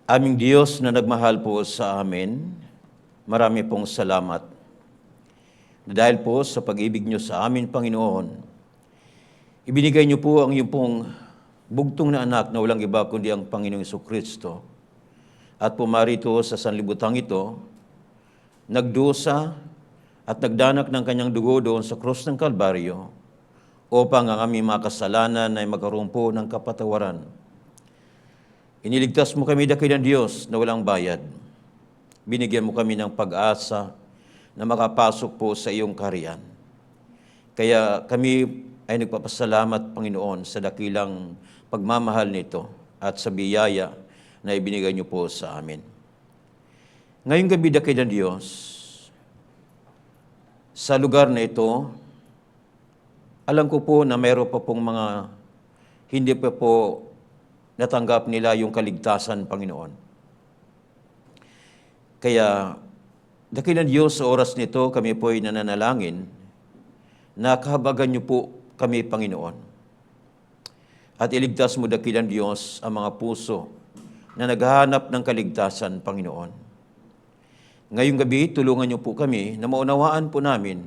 Aming Diyos na nagmahal po sa amin, marami pong salamat. Dahil po sa pag-ibig niyo sa amin, Panginoon, ibinigay niyo po ang iyong pong bugtong na anak na walang iba kundi ang Panginoong Jesucristo. At pumarito sa sanlibutan ito, nagdusa at nagdanak ng kanyang dugo doon sa krus ng Kalbaryo upang ang aming mga kasalanan ay magkaroon po ng kapatawaran. Iniligtas mo kami dakilang Diyos na walang bayad. Binigyan mo kami ng pag-asa na makapasok po sa iyong kaharian. Kaya kami ay nagpapasalamat, Panginoon, sa dakilang pagmamahal nito at sa biyaya na ibinigay niyo po sa amin. Ngayong gabi, dakilang Diyos, sa lugar na ito, alam ko po na mayroon pa pong mga hindi pa po natanggap nila yung kaligtasan, Panginoon. Kaya, dakilang Diyos, sa oras nito, kami po ay nananalangin na kahabagan niyo po kami, Panginoon. At iligtas mo, dakilang Diyos, ang mga puso na naghahanap ng kaligtasan, Panginoon. Ngayong gabi, tulungan niyo po kami na maunawaan po namin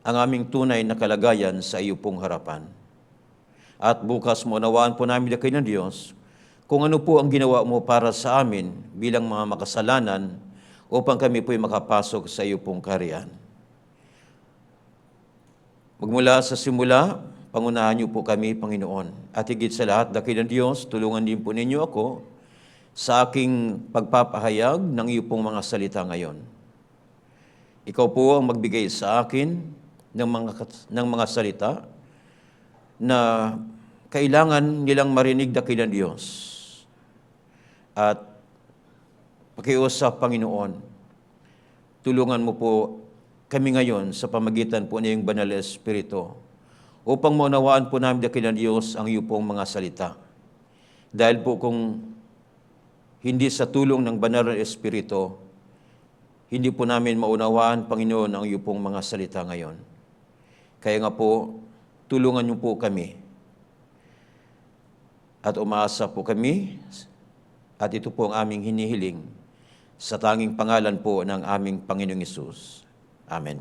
ang aming tunay na kalagayan sa iyo pong harapan. At bukas maunawaan po namin dakilang Diyos kung ano po ang ginawa mo para sa amin bilang mga makasalanan upang kami po'y makapasok sa iyo pong kaharian. Magmula sa simula, pangunahan niyo po kami, Panginoon. At higit sa lahat, dakilang Diyos, tulungan din po ninyo ako sa aking pagpapahayag ng iyo pong mga salita ngayon. Ikaw po ang magbigay sa akin ng mga salita na kailangan nilang marinig dakilang Diyos. At pakiusap, Panginoon, tulungan mo po kami ngayon sa pamagitan po ng Banal na Espiritu upang maunawaan po namin dakilang Diyos ang iyo pong mga salita. Dahil po kung hindi sa tulong ng Banal na Espiritu, hindi po namin maunawaan, Panginoon, ang iyo pong mga salita ngayon. Kaya nga po, tulungan niyo po kami. At umaasa po kami, at ito po ang aming hinihiling, sa tanging pangalan po ng aming Panginoong Hesus. Amen.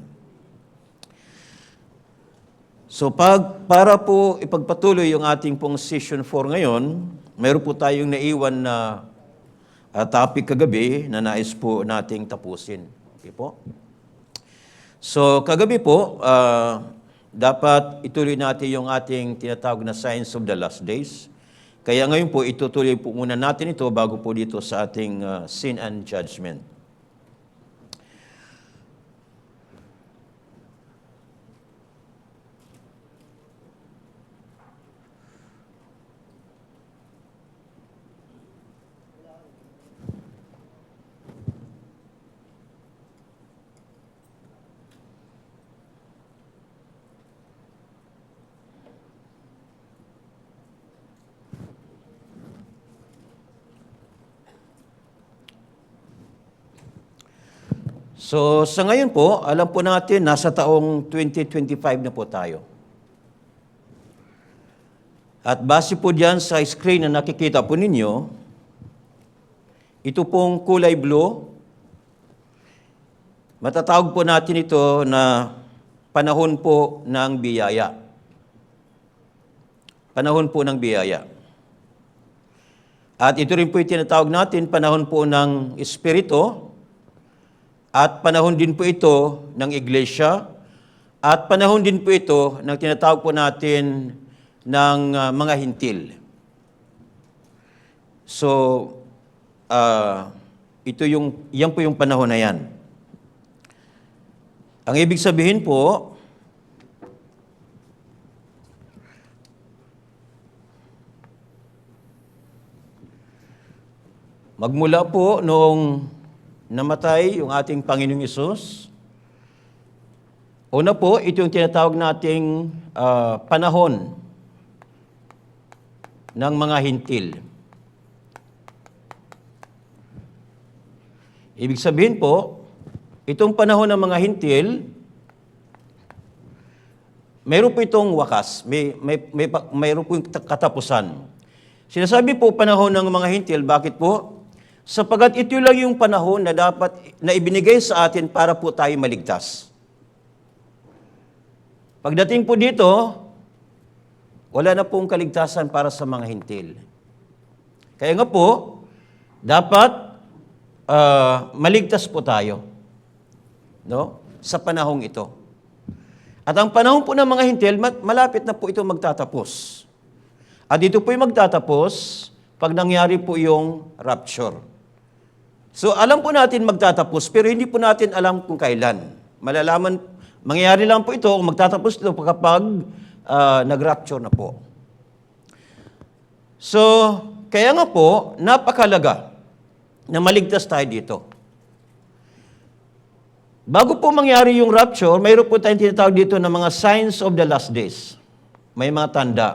So para po ipagpatuloy yung ating pong session 4 ngayon, mayroon po tayong naiwan na topic kagabi na nais po nating tapusin. Okay po? So kagabi po, dapat ituloy natin yung ating tinatawag na Signs of the Last Days. Kaya ngayon po, itutuloy po muna natin ito bago po dito sa ating Sin and Judgment. So, sa ngayon po, alam po natin, nasa taong 2025 na po tayo. At base po diyan sa screen na nakikita po ninyo, ito pong kulay blue, matatawag po natin ito na panahon po ng biyaya. Panahon po ng biyaya. At ito rin po yung tinatawag natin, panahon po ng Espiritu, at panahon din po ito ng iglesia, at panahon din po ito ng tinatawag po natin ng mga hintil. So, yan po yung panahon na yan. Ang ibig sabihin po, magmula po noong namatay yung ating Panginoong Hesus. Una po, ito yung tinatawag nating panahon ng mga hintil. Ibig sabihin po, itong panahon ng mga hintil, mayroon po itong wakas, mayroon po yung katapusan. Sinasabi po panahon ng mga hintil, bakit po? Sapagat ito lang yung panahon na dapat na ibinigay sa atin para po tayo maligtas. Pagdating po dito, wala na pong kaligtasan para sa mga hintil. Kaya nga po, dapat maligtas po tayo, no? Sa panahong ito. At ang panahon po ng mga hintil, malapit na po ito magtatapos. At ito po yung magtatapos pag nangyari po yung rapture. So alam po natin magtatapos, pero hindi po natin alam kung kailan. Mangyayari lang po ito kung magtatapos ito kapag nag-rapture na po. So, kaya nga po, napakalaga na maligtas tayo dito. Bago po mangyari yung rapture, mayroon po tayong tinatawag dito na mga signs of the last days. May mga tanda.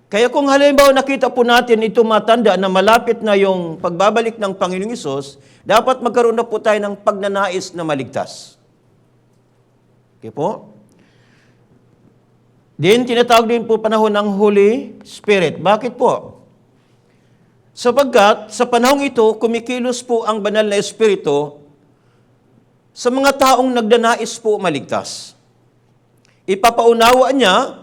Kaya kung halimbawa nakita po natin ito matanda na malapit na yung pagbabalik ng Panginoong Hesus, dapat magkaroon na po tayo ng pagnanais na maligtas. Okay po? Then, tinatawag din po panahon ng Holy Spirit. Bakit po? Sapagkat sa panahong ito, kumikilos po ang banal na Espiritu sa mga taong nagdanais po maligtas. Ipapaunawa niya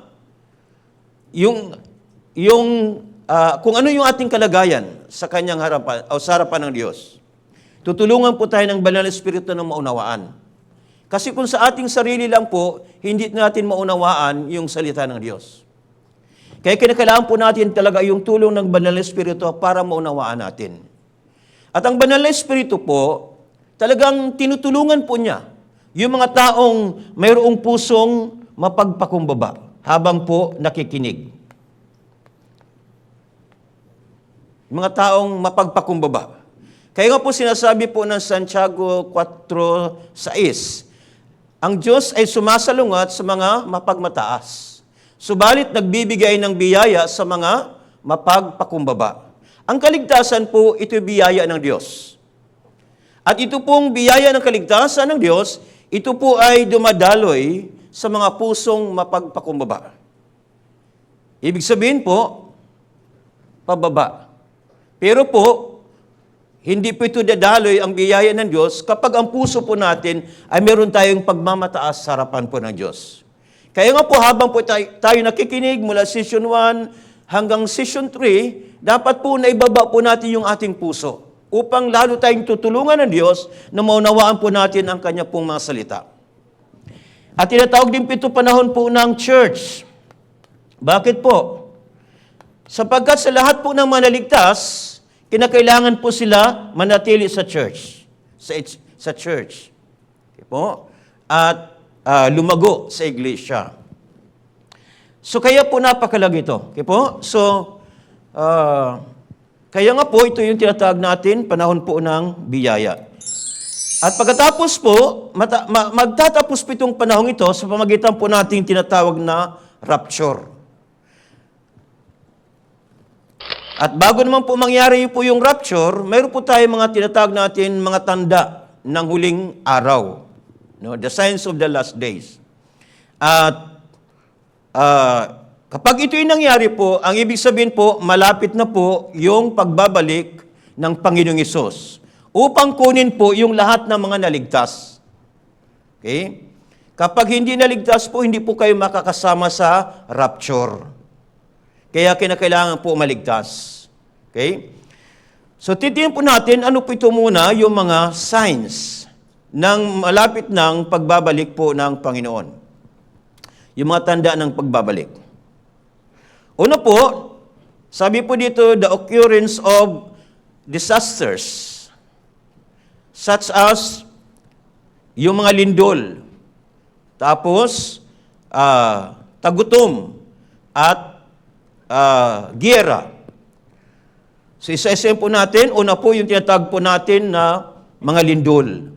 kung ano yung ating kalagayan sa kanyang harapan o sa harapan ng Diyos. Tutulungan po tayo ng banal na Espiritu na maunawaan. Kasi kung sa ating sarili lang po, hindi natin maunawaan yung salita ng Diyos. Kaya kinakailangan po natin talaga yung tulong ng banal na Espiritu para maunawaan natin. At ang banal na Espiritu po, talagang tinutulungan po niya yung mga taong mayroong pusong mapagpakumbaba habang po nakikinig. Mga taong mapagpakumbaba. Kaya nga po sinasabi po ng Santiago 4:6, ang Diyos ay sumasalungat sa mga mapagmataas, subalit nagbibigay ng biyaya sa mga mapagpakumbaba. Ang kaligtasan po, ito biyaya ng Diyos. At ito pong biyaya ng kaligtasan ng Diyos, ito po ay dumadaloy sa mga pusong mapagpakumbaba. Ibig sabihin po, pababa. Pero po, hindi po ito dadaloy ang biyaya ng Diyos kapag ang puso po natin ay meron tayong pagmamataas sa harapan po ng Diyos. Kaya nga po habang po tayo nakikinig mula Session 1 hanggang Session 3, dapat po naibaba po natin yung ating puso upang lalo tayong tutulungan ng Diyos na maunawaan po natin ang Kanya pong mga salita. At tinatawag din po ito panahon po ng church. Bakit po? Sapagkat sa lahat po ng manaligtas, kinakailangan po sila manatili sa church. Sa church. Okay po? At lumago sa iglesia. So kaya po napakalaga ito. Okay po? So, kaya nga po ito yung tinatawag natin, panahon po ng biyaya. At pagkatapos po, magtatapos po itong panahon ito sa pamagitan po natin tinatawag na rapture. At bago naman po mangyari po yung rapture, mayroon po tayo mga tinatawag natin mga tanda ng huling araw. No? The signs of the last days. At kapag ito'y nangyari po, ang ibig sabihin po, malapit na po yung pagbabalik ng Panginoong Hesus upang kunin po yung lahat ng mga naligtas. Okay? Kapag hindi naligtas po, hindi po kayo makakasama sa rapture. Kaya kinakailangan po maligtas. Okay? So, titingnan po natin, ano po ito muna, yung mga signs ng malapit ng pagbabalik po ng Panginoon. Yung mga tanda ng pagbabalik. Una po, sabi po dito, the occurrence of disasters, such as yung mga lindol, tapos tagutom, at giyera. So isa-isa po natin, una po yung tinatawag po natin na mga lindol.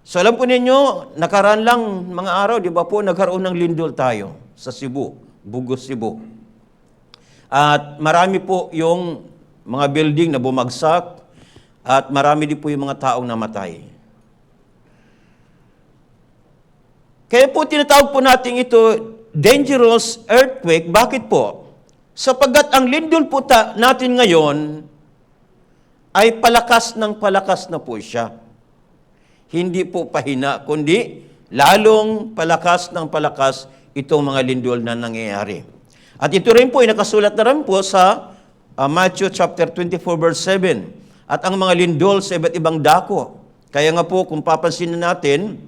So alam po ninyo, nakaraan lang mga araw, di ba po, nagkaroon ng lindol tayo sa Cebu, Bugos, Cebu. At marami po yung mga building na bumagsak at marami din po yung mga taong namatay. Kaya po tinatawag po natin ito dangerous earthquake. Bakit po? Sapagkat ang lindol po natin ngayon ay palakas na po siya. Hindi po pahina, kundi lalong palakas ng palakas itong mga lindol na nangyayari. At ito rin po ay nakasulat na rin po sa Matthew chapter 24 verse 7. At ang mga lindol sa iba't ibang dako. Kaya nga po, kung papansin natin,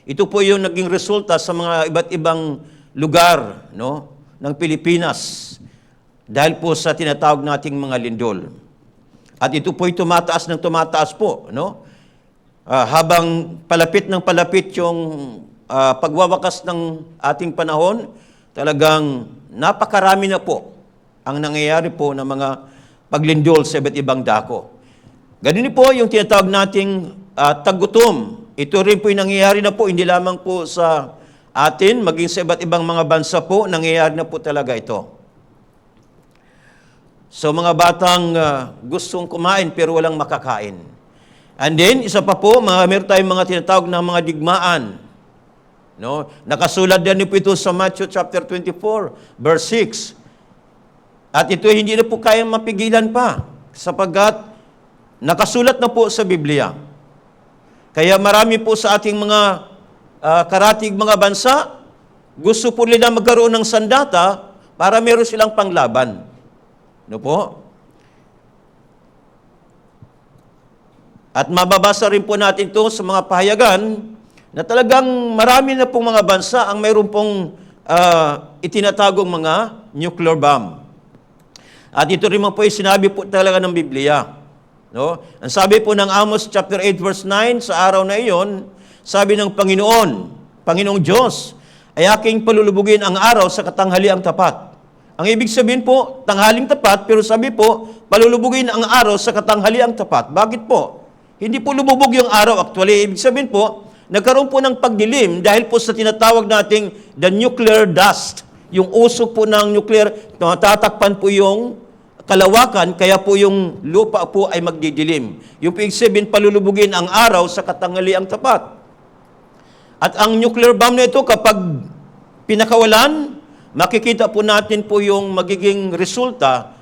ito po yung naging resulta sa mga iba't ibang lugar, no, ng Pilipinas dahil po sa tinatawag nating mga lindol. At ito po ay tumataas ng tumataas po, no? Habang palapit ng palapit yung pagwawakas ng ating panahon, talagang napakarami na po ang nangyayari po ng mga paglindol sa iba't ibang dako. Ganun po yung tinatawag nating tagutom. Ito rin po yung nangyayari na po, hindi lamang po sa atin, maging sa iba't ibang mga bansa po, nangyayari na po talaga ito. So mga batang gustong kumain pero walang makakain. And then, isa pa po, meron tayong mga tinatawag na mga digmaan. No? Nakasulat din po ito sa Matthew chapter 24, verse 6. At ito hindi na po kayang mapigilan pa, sapagkat nakasulat na po sa Biblia. Kaya marami po sa ating mga karatig mga bansa, gusto po nila magkaroon ng sandata para meron silang panglaban. No po? At mababasa rin po natin ito sa mga pahayagan na talagang marami na pong mga bansa ang mayroon pong itinatagong mga nuclear bomb. At ito rin po ay sinabi po talaga ng Biblia. No? Ang sabi po ng Amos chapter 8 verse 9, sa araw na iyon, sabi ng Panginoong Diyos, ay aking palulubugin ang araw sa katanghaliang tapat. Ang ibig sabihin po, tanghaling tapat, pero sabi po, palulubugin ang araw sa katanghaliang tapat. Bakit po? Hindi po lumubog yung araw. Actually, ibig sabihin po, nagkaroon po ng pagdilim dahil po sa tinatawag nating the nuclear dust. Yung usok po ng nuclear, tatakpan po yung kalawakan, kaya po yung lupa po ay magdidilim. Yung ibig sabihin, palulubugin ang araw sa katanghaliang tapat. At ang nuclear bomb na ito, kapag pinakawalan, makikita po natin po yung magiging resulta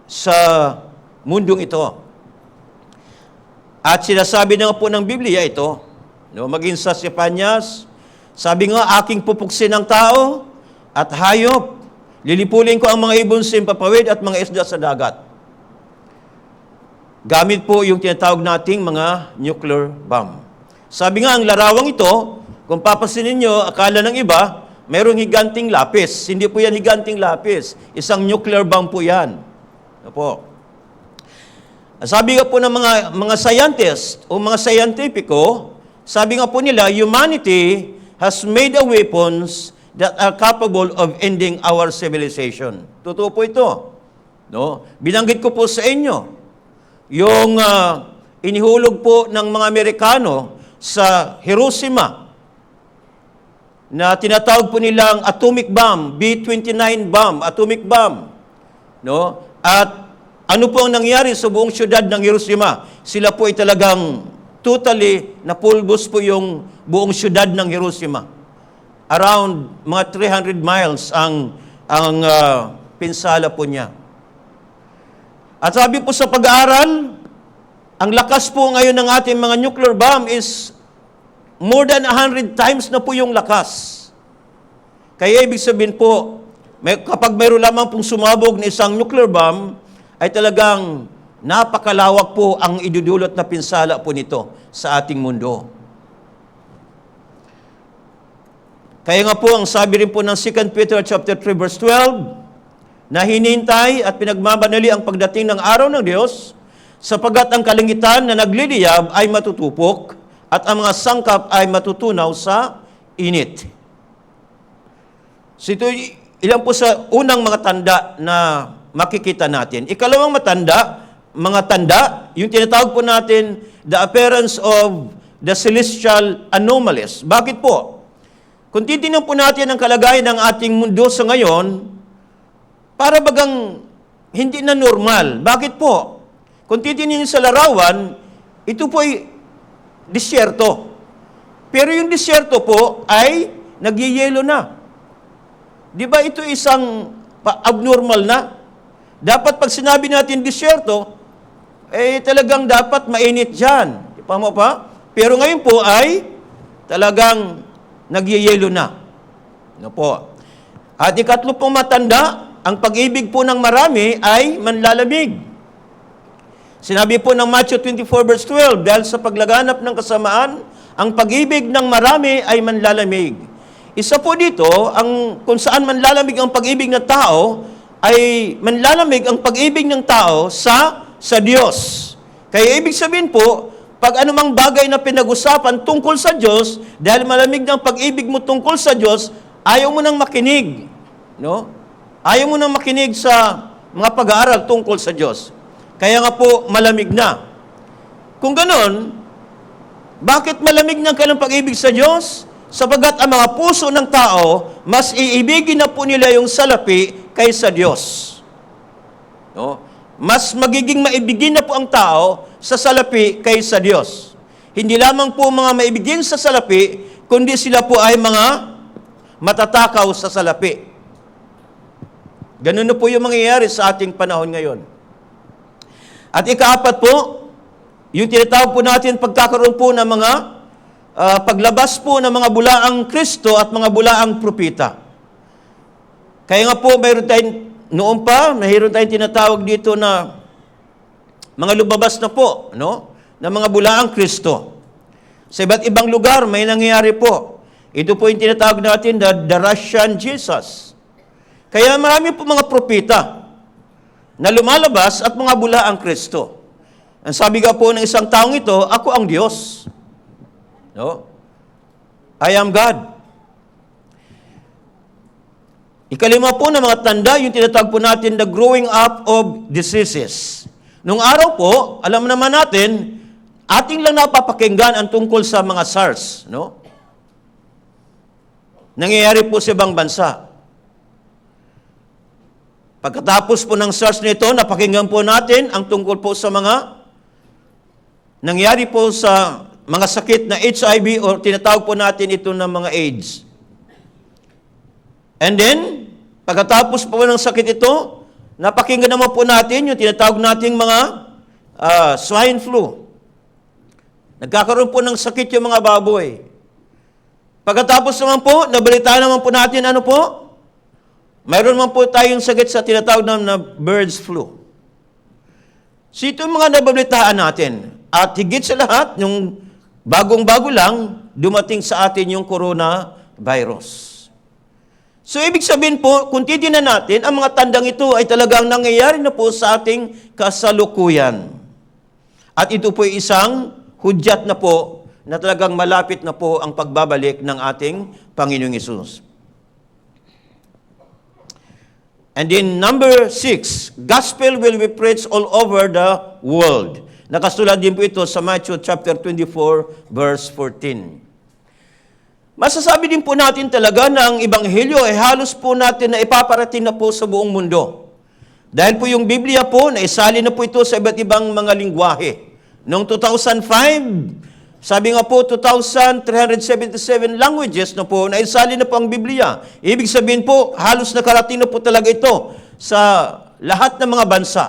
sa mundong ito. At sinasabi na nga po ng Biblia ito, no, maging sa Sefanyas, sabi nga, aking pupuksin ang tao at hayop, lilipulin ko ang mga ibon sa impapawid at mga isda sa dagat. Gamit po yung tinatawag nating mga nuclear bomb. Sabi nga, ang larawang ito, kung papasin ninyo, akala ng iba, mayroong higanting lapis. Hindi po yan higanting lapis. Isang nuclear bomb po yan. Ano po? Sabi nga po ng mga scientists o mga scientifico, sabi nga po nila, humanity has made a weapons that are capable of ending our civilization. Totoo po ito. No? Binanggit ko po sa inyo, yung inihulog po ng mga Amerikano sa Hiroshima, na tinatawag po nilang atomic bomb, B-29 bomb, atomic bomb. No? At ano po ang nangyari sa buong syudad ng Hiroshima? Sila po ay talagang totally napulbos po yung buong syudad ng Hiroshima. Around mga 300 miles ang pinsala po niya. At sabi po sa pag-aaral, ang lakas po ngayon ng ating mga nuclear bomb is more than 100 times na po yung lakas. Kaya ibig sabihin po, kapag mayroon lamang pong sumabog na isang nuclear bomb, ay talagang napakalawak po ang idudulot na pinsala po nito sa ating mundo. Kaya nga po, ang sabi rin po ng 2 Peter chapter 3 verse 12, na hinintay at pinagmamanali ang pagdating ng araw ng Diyos, sapagkat ang kalangitan na nagliliyab ay matutupok at ang mga sangkap ay matutunaw sa init. So ito, ilan po sa unang mga tanda na makikita natin. Ikalawang mga tanda, yung tinatawag po natin, the appearance of the celestial anomalies. Bakit po? Kung titingnan po natin ang kalagayan ng ating mundo sa ngayon, para bagang hindi na normal. Bakit po? Kung titingnan sa larawan, ito po ay disyerto. Pero yung disyerto po ay nagyeyelo na. Di ba ito isang abnormal na? Dapat pag sinabi natin disyerto, talagang dapat mainit dyan. Di pa mo pa? Pero ngayon po ay talagang nagyayelo na. Ano po? At ikatlo pong matanda, ang pag-ibig po ng marami ay manlalamig. Sinabi po ng Matthew 24 verse 12, dahil sa paglaganap ng kasamaan, ang pag-ibig ng marami ay manlalamig. Isa po dito, kung saan manlalamig ang pag-ibig ng tao, ay manlalamig ang pag-ibig ng tao sa Diyos. Kaya ibig sabihin po, pag anumang bagay na pinag-usapan tungkol sa Diyos, dahil malamig ng pag-ibig mo tungkol sa Diyos, ayaw mo nang makinig. No? Ayaw mo nang makinig sa mga pag-aaral tungkol sa Diyos. Kaya nga po, malamig na. Kung ganon, bakit malamig ng kanilang pag-ibig sa Diyos? Sapagat ang mga puso ng tao, mas iibigin na po nila yung salapi kaysa Diyos. No? Mas magiging maibigin na po ang tao sa salapi kaysa Diyos. Hindi lamang po mga maibigin sa salapi, kundi sila po ay mga matatakaw sa salapi. Ganun na po yung mangyayari sa ating panahon ngayon. At ikaapat po, yung tinatawag po natin pagkakaroon po ng mga paglabas po ng mga bulaang Kristo at mga bulaang propeta. Kaya nga po, mayroon tayong tinatawag dito na mga lumabas na po, no? Na mga bulaang Kristo. Sa iba't ibang lugar, may nangyayari po. Ito po yung tinatawag natin, the Russian Jesus. Kaya marami po mga propeta na lumalabas at mga bulaang Kristo. Ang sabi nga po ng isang taong ito, ako ang Diyos. No? I am God. Ikalima po ng mga tanda, yung tinatawag po natin, the growing up of diseases. Nung araw po, alam naman natin, ating lang napapakinggan ang tungkol sa mga SARS. No? Nangyayari po sa ibang bansa. Pagkatapos po ng SARS nito, napakinggan po natin ang tungkol po sa mga nangyari po sa mga sakit na HIV o tinatawag po natin ito ng mga AIDS. And then, pagkatapos po ng sakit ito, napakinggan naman po natin yung tinatawag nating mga swine flu. Nagkakaroon po ng sakit yung mga baboy. Pagkatapos naman po, nabalitaan naman po natin ano po? Mayroon naman po tayong sakit sa tinatawag na birds flu. So ito yung mga nabalitaan natin. At higit sa lahat, yung bagong-bago lang, dumating sa atin yung coronavirus. So, ibig sabihin po, kung titignan natin, ang mga tandang ito ay talagang nangyayari na po sa ating kasalukuyan. At ito po ay isang hudyat na po, na talagang malapit na po ang pagbabalik ng ating Panginoong Hesus. And in number 6, gospel will be preached all over the world. Nakasulat din po ito sa Matthew chapter 24, verse 14. Masasabi din po natin talaga na ang Ebanghelyo ay halos po natin na ipaparating na po sa buong mundo. Dahil po yung Biblia po, naisali na po ito sa iba't ibang mga lingwahe. Noong 2005, sabi nga po, 2,377 languages na po, naisali na po ang Biblia. Ibig sabihin po, halos nakarating na po talaga ito sa lahat ng mga bansa.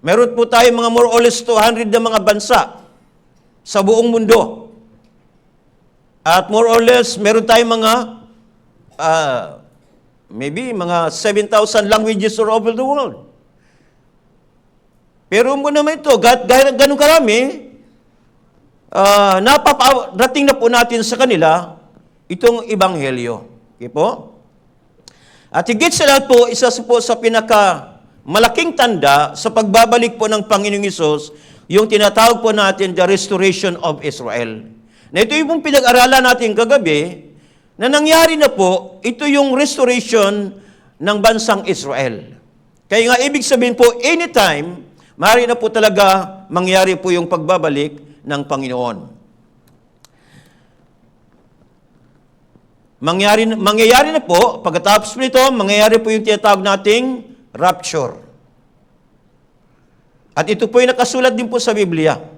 Meron po tayo mga more or less 200 na mga bansa sa buong mundo. At more or less, meron tayong mga, maybe mga 7,000 languages all over the world. Pero mo naman ito, ganun karami, napaparating na po natin sa kanila itong Ebanghelyo. Okay po? At higit sa lahat po, isa po sa malaking tanda sa pagbabalik po ng Panginoong Hesus, yung tinatawag po natin the restoration of Israel. Na ito yung pinag-aralan natin kagabi, na nangyari na po, ito yung restoration ng bansang Israel. Kaya nga, ibig sabihin po, anytime, maaari na po talaga mangyari po yung pagbabalik ng Panginoon. Mangyayari na po, pagkatapos nito, mangyayari po yung tinatawag nating rapture. At ito po yung nakasulat din po sa Biblia.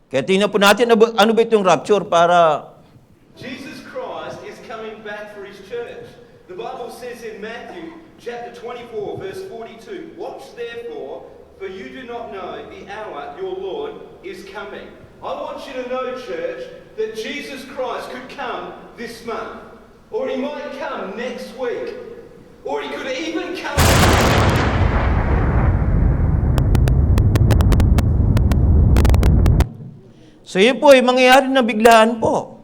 Kaya tingnan po natin ano ba itong rapture para Jesus Christ is coming back for his church. The Bible says in Matthew chapter 24 verse 42, "Watch therefore, for you do not know the hour your Lord is coming." I want you to know, church, that Jesus Christ could come this month, or he might come next week, or he could even come. So yun po ay mangyayari na biglaan po.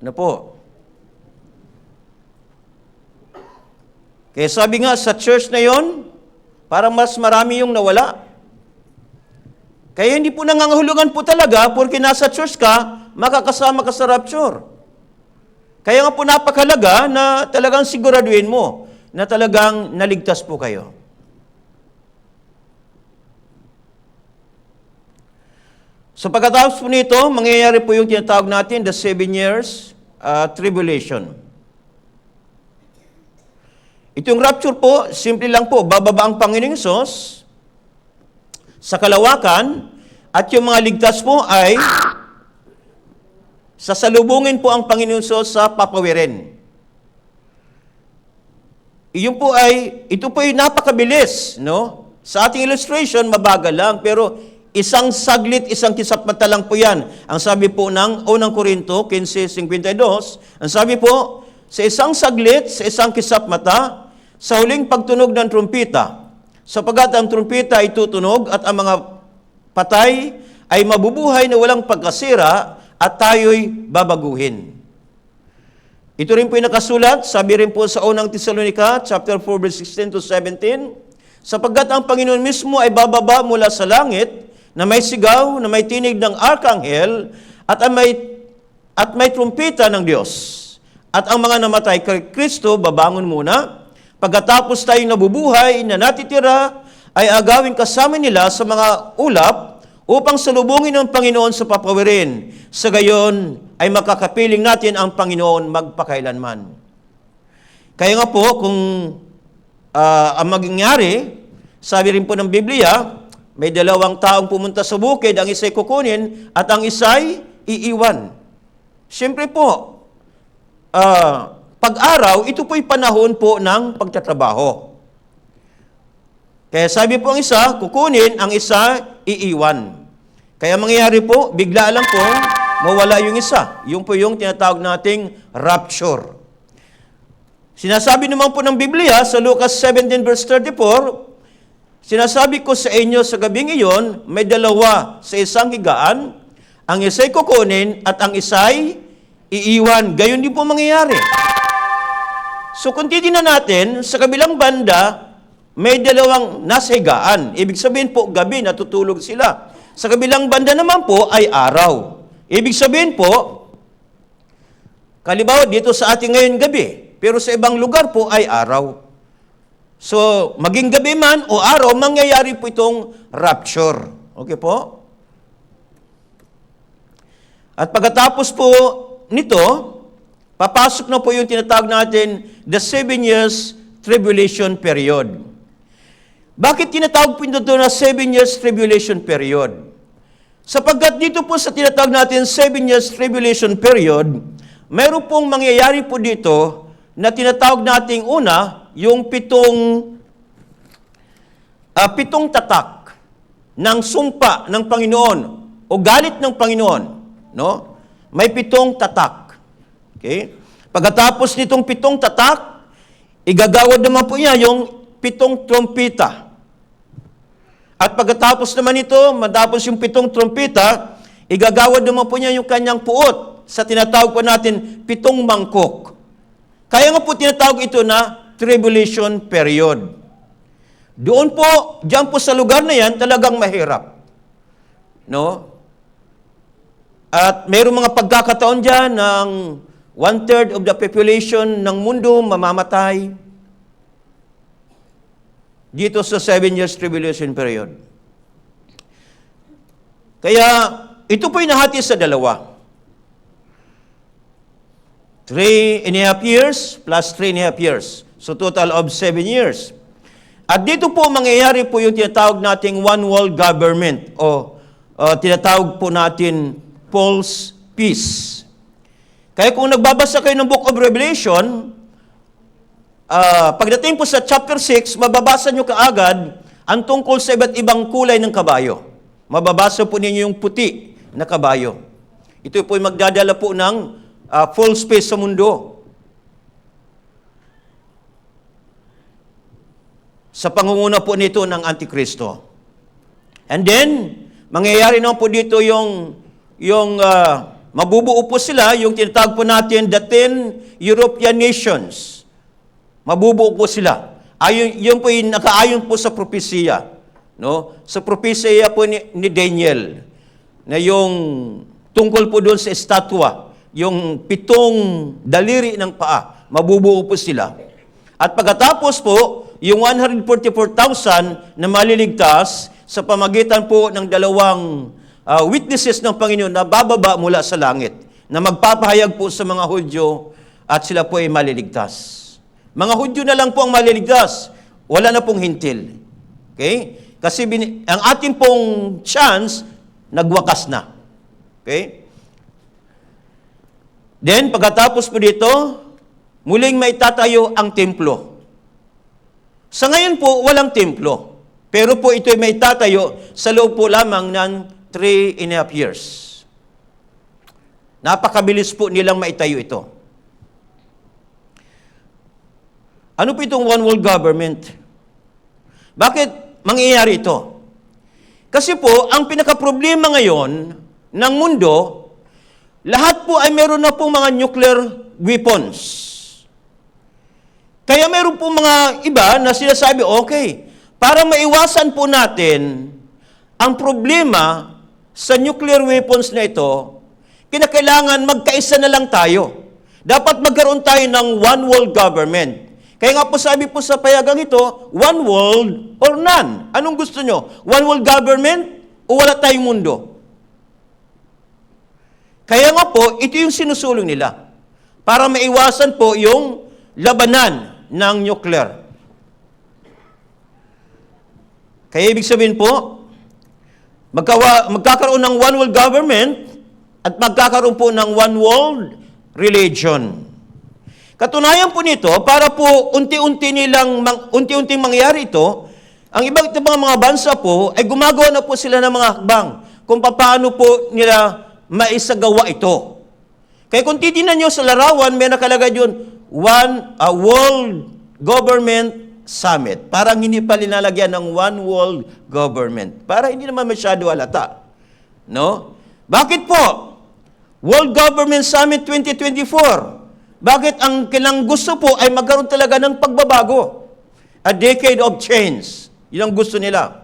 Ano po? Kaya sabi nga sa church na yon, parang mas marami yung nawala. Kaya hindi po nangangahulugan po talaga porque nasa church ka, makakasama ka sa rapture. Kaya nga po napakalaga na talagang siguraduhin mo na talagang naligtas po kayo. So pagkatapos po nito, mangyayari po yung tinatawag natin, the 7 years tribulation. Itong rapture po, simple lang po, bababa ang Panginoong Hesus sa kalawakan at yung mga ligtas po ay sasalubungin po ang Panginoong Hesus sa papawirin. Ito po ay napakabilis, no? Sa ating illustration, mabagal lang, pero isang saglit, isang kisap mata lang po yan. Ang sabi po ng unang Korinto 15:52, ang sabi po, sa isang saglit, sa isang kisap mata, sa huling pagtunog ng trumpeta, sapagat ang trumpeta ay tutunog at ang mga patay ay mabubuhay na walang pagkasira at tayo'y babaguhin. Ito rin po yung nakasulat, sabi rin po sa unang Tesalonica, chapter 4, verse 16-17, sapagkat ang Panginoon mismo ay bababa mula sa langit, na may sigaw, na may tinig ng arkanghel, at may trumpeta ng Diyos. At ang mga namatay kay Kristo, babangon muna. Pagkatapos tayong nabubuhay na natitira, ay agawin kasama nila sa mga ulap upang salubungin ng Panginoon sa papawirin. Sa gayon ay makakapiling natin ang Panginoon magpakailanman. Kaya nga po, kung ang mangyayari, sabi rin po ng Biblia, may dalawang taong pumunta sa bukid, ang isa'y kukunin at ang isa'y iiwan. Siyempre po, pag-araw, ito po'y panahon po ng pagtatrabaho. Kaya sabi po ang isa, kukunin, ang isa, iiwan. Kaya mangyayari po, bigla lang po, mawala yung isa. Yung po yung tinatawag nating rapture. Sinasabi naman po ng Biblia sa Lucas 17 verse 34, sinasabi ko sa inyo sa gabing iyon, may dalawa sa isang higaan, ang isa'y kukunin at ang isa'y iiwan. Gayon din po mangyayari. So kung titignan natin, sa kabilang banda, may dalawang nasa higaan. Ibig sabihin po, gabi, natutulog sila. Sa kabilang banda naman po ay araw. Ibig sabihin po, kalibaw dito sa ating ngayon gabi, pero sa ibang lugar po ay araw. So, maging gabi man o araw, mangyayari po itong rapture. Okay po? At pagkatapos po nito, papasok na po yung tinatawag natin, the 7 years tribulation period. Bakit tinatawag po ito na 7 years tribulation period? Sapagkat dito po sa tinatawag natin 7 years tribulation period, mayroon pong mangyayari po dito na tinatawag nating una, yung pitong tatak ng sumpa ng Panginoon o galit ng Panginoon. No? May 7 tatak. Okay? Pagkatapos nitong 7 tatak, igagawad naman po niya yung 7 trompeta. At pagkatapos naman ito, matapos yung 7 trompeta, igagawad naman po niya yung kanyang puot sa tinatawag po natin 7 mangkok. Kaya nga po tinatawag ito na tribulation period. Doon po, diyan po sa lugar na yan, talagang mahirap. No? At mayroong mga pagkakataon dyan ng 1/3 of the population ng mundo mamamatay dito sa 7 years tribulation period. Kaya, ito po'y nahati sa dalawa. 3.5 years plus 3.5 years. So, total of 7 years. At dito po mangyayari po yung tinatawag nating one world government o tinatawag po natin false peace. Kaya kung nagbabasa kayo ng Book of Revelation, pagdating po sa chapter 6, mababasa nyo kaagad ang tungkol sa iba't ibang kulay ng kabayo. Mababasa po ninyo yung puti na kabayo. Ito po ay magdadala po ng false peace sa mundo. Sa pangunguna po nito ng Antikristo. And then, mangyayari naman po dito yung mabubuo po sila, yung tinatawag po natin the 10 European nations. Mabubuo po sila. Yun po yung nakaayon po sa propesya. No? Sa propesya po ni Daniel, na yung tungkol po doon sa estatwa, yung 7 daliri ng paa, mabubuo po sila. At pagkatapos po, yung 144,000 na maliligtas sa pamagitan po ng 2 witnesses ng Panginoon na bababa mula sa langit, na magpapahayag po sa mga Hudyo at sila po ay maliligtas. Mga Hudyo na lang po ang maliligtas, wala na pong hintil. Okay? Kasi ang ating pong chance, nagwakas na. Okay? Then, pagkatapos po dito, muling may tatayo ang templo. Sa ngayon po, walang templo. Pero po ito ay may tatayo sa loob po lamang ng 3.5 years. Napakabilis po nilang maitayo ito. Ano po itong one world government? Bakit mangyayari ito? Kasi po, ang pinaka-problema ngayon ng mundo, lahat po ay meron na pong mga nuclear weapons. Kaya meron po mga iba na sinasabi, okay, para maiwasan po natin ang problema sa nuclear weapons na ito, kinakailangan magkaisa na lang tayo. Dapat magkaroon tayo ng one world government. Kaya nga po sabi po sa payagang ito, one world or none. Anong gusto nyo? One world government o wala tayong mundo? Kaya nga po, ito yung sinusulong nila. Para maiwasan po yung labanan ng nuclear. Kaya ibig sabihin po, magkakaroon ng one world government at magkakaroon po ng one world religion. Katunayan po nito, para po unti-unting mangyari ito, ang ibang mga bansa po ay gumagawa na po sila ng mga hakbang kung paano po nila maisagawa ito. Kaya kung titignan nyo sa larawan, may nakalagay yun, World Government Summit. Parang hindi pa linalagyan ng One World Government. Para hindi naman masyado halata. No? Bakit po? World Government Summit 2024. Bakit ang kailang gusto po ay magkaroon talaga ng pagbabago? A decade of change. Yun ang gusto nila.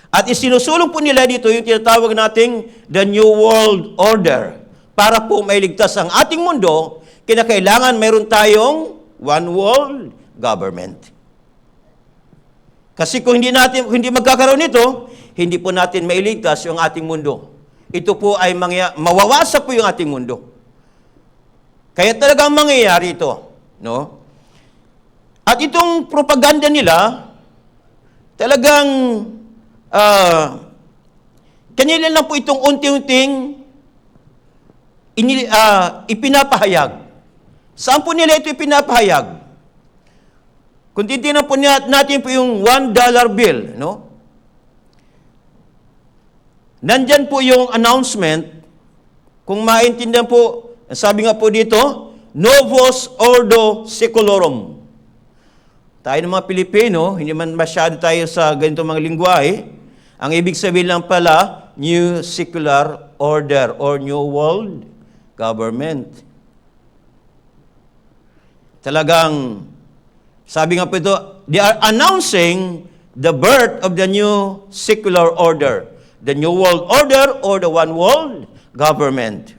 At isinusulong po nila dito yung tinatawag nating the New World Order. Para po mailigtas ang ating mundo, kinakailangan mayroon tayong one world government. Kasi kung hindi magkakaroon nito, hindi po natin mailigtas yung ating mundo. Ito po ay mawawasak po yung ating mundo. Kaya talagang mangyayari ito, no? At itong propaganda nila, talagang kanila lang po itong unti-unting ipinapahayag. Saan po nila ito ipinapahayag? Kung titignan po natin po yung $1 bill, no? Nandyan po yung announcement, kung maintindihan po, sabi nga po dito, Novus Ordo Secularum. Tayo ng mga Pilipino, hindi man masyado tayo sa ganito mga lingwahe. Ang ibig sabihin lang pala, New Secular Order or New World Government. Talagang, sabi nga po ito, they are announcing the birth of the new secular order, the New World Order or the One World Government.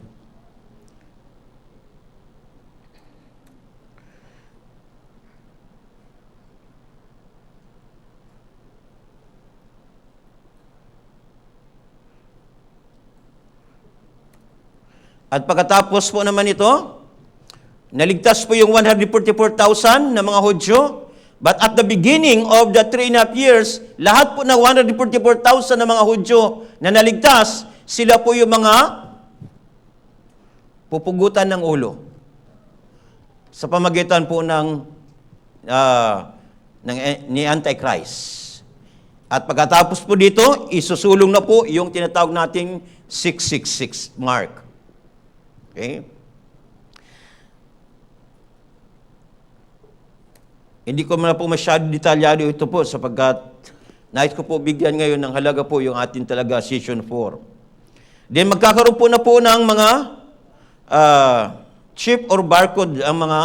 At pagkatapos po naman ito, naligtas po yung 144,000 na mga Hudyo, But at the beginning of the 3.5 years, lahat po ng 144,000 na mga Hudyo na naligtas, sila po yung mga pupugutan ng ulo sa pamagitan po ni Antichrist. At pagkatapos po dito, isusulong na po yung tinatawag nating 666 mark. Okay? Hindi ko na po masyado detalyado ito po sapagkat nais ko po bigyan ngayon ng halaga po yung ating talaga Session 4. Then magkakaroon po na po ng mga chip or barcode ang mga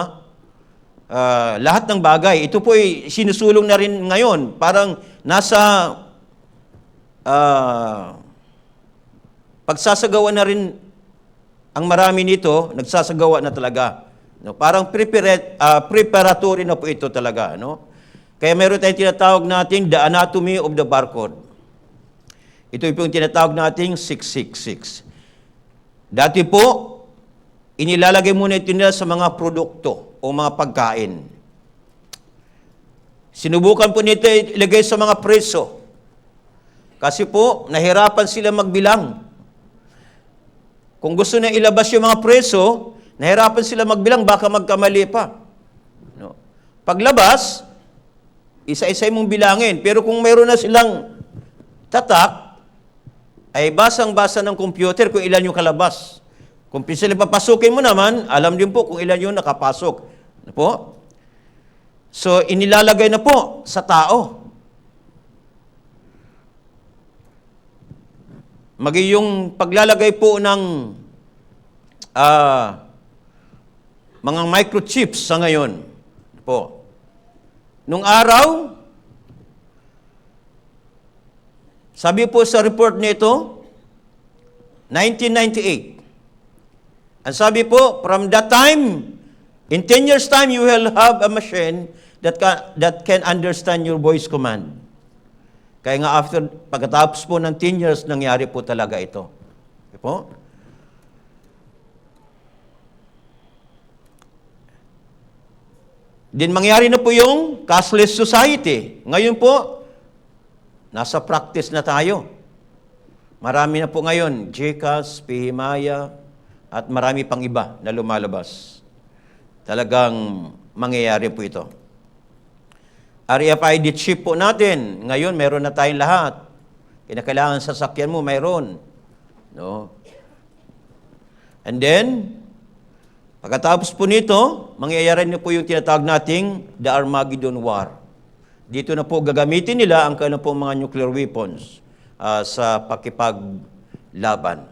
lahat ng bagay. Ito po ay sinusulong na rin ngayon. Parang nasa pagsasagawa na rin ang marami nito, nagsasagawa na talaga. No, parang preparatory na po ito talaga, no? Kaya meron tayong tinatawag nating the anatomy of the barcode. Ito yung tinatawag nating 666. Dati po, inilalagay muna ito nila sa mga produkto o mga pagkain. Sinubukan po nito ilagay sa mga preso. Kasi po, nahirapan sila magbilang. Kung gusto na ilabas yung mga preso, nahirapan sila magbilang, baka magkamali pa. No? Paglabas, isa-isa mong bilangin. Pero kung mayroon na silang tatak, ay basang-basa ng computer kung ilan yung kalabas. Kung sila papasukin mo naman, alam din po kung ilan yung nakapasok. Ano po? So, inilalagay na po sa tao. Yung paglalagay po ng mga microchips sa ngayon po. Nung araw, sabi po sa report nito, 1998. Ang sabi po, from that time, in 10 years' time, you will have a machine that can understand your voice command. Kaya nga pagkatapos po ng 10 years, nangyari po talaga ito. Okay po? Then mangyari na po yung cashless society. Ngayon po, nasa practice na tayo. Marami na po ngayon, GCash, Pihimaya, at marami pang iba na lumalabas. Talagang mangyayari po ito. RFID chip po natin, ngayon meron na tayong lahat. Kinakailangan sa sasakyan mo, mayroon. No? And then, pagkatapos po nito, mangyayari na po yung tinatawag nating the Armageddon War. Dito na po gagamitin nila ang kanilang po mga nuclear weapons sa pakipaglaban.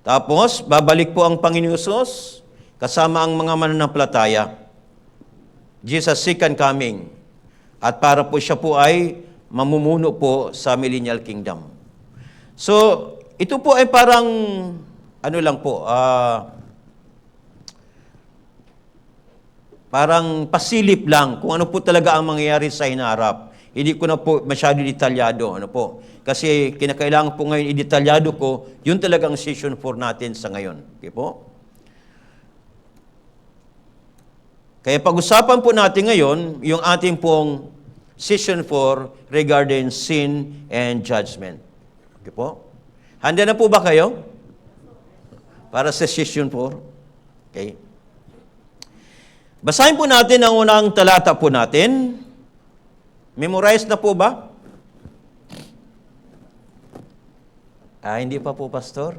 Tapos, babalik po ang Panginoon Hesus kasama ang mga mananampalataya. Jesus' second coming. At para po siya po ay mamumuno po sa millennial kingdom. So, ito po ay parang ano lang po, parang pasilip lang kung ano po talaga ang mangyayari sa hinaharap. Hindi ko na po masyado detalyado, ano po. Kasi kinakailangan po ngayon idetalyado ko, yun talagang session 4 natin sa ngayon. Okay po? Kaya pag-usapan po natin ngayon, yung ating pong session 4 regarding sin and judgment. Okay po? Handa na po ba kayo? Para sa session 4. Okay. Basahin po natin ang unang talata po natin. Memorize na po ba? Hindi pa po, Pastor.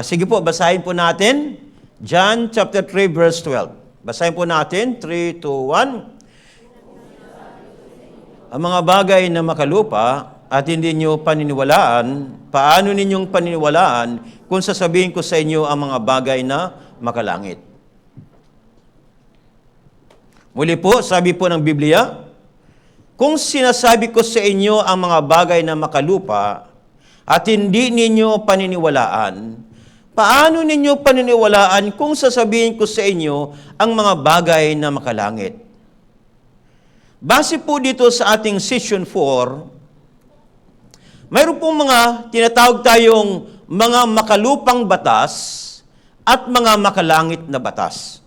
Sige po, basahin po natin. John chapter 3 verse 12. Basahin po natin. 3, 2, 1. Ang mga bagay na makalupa at hindi nyo paniniwalaan, paano ninyong paniniwalaan kung sasabihin ko sa inyo ang mga bagay na makalangit? Muli po, sabi po ng Biblia, kung sinasabi ko sa inyo ang mga bagay na makalupa at hindi ninyo paniniwalaan, paano ninyo paniniwalaan kung sasabihin ko sa inyo ang mga bagay na makalangit? Base po dito sa ating session 4, mayroon pong mga tinatawag tayong mga makalupang batas at mga makalangit na batas.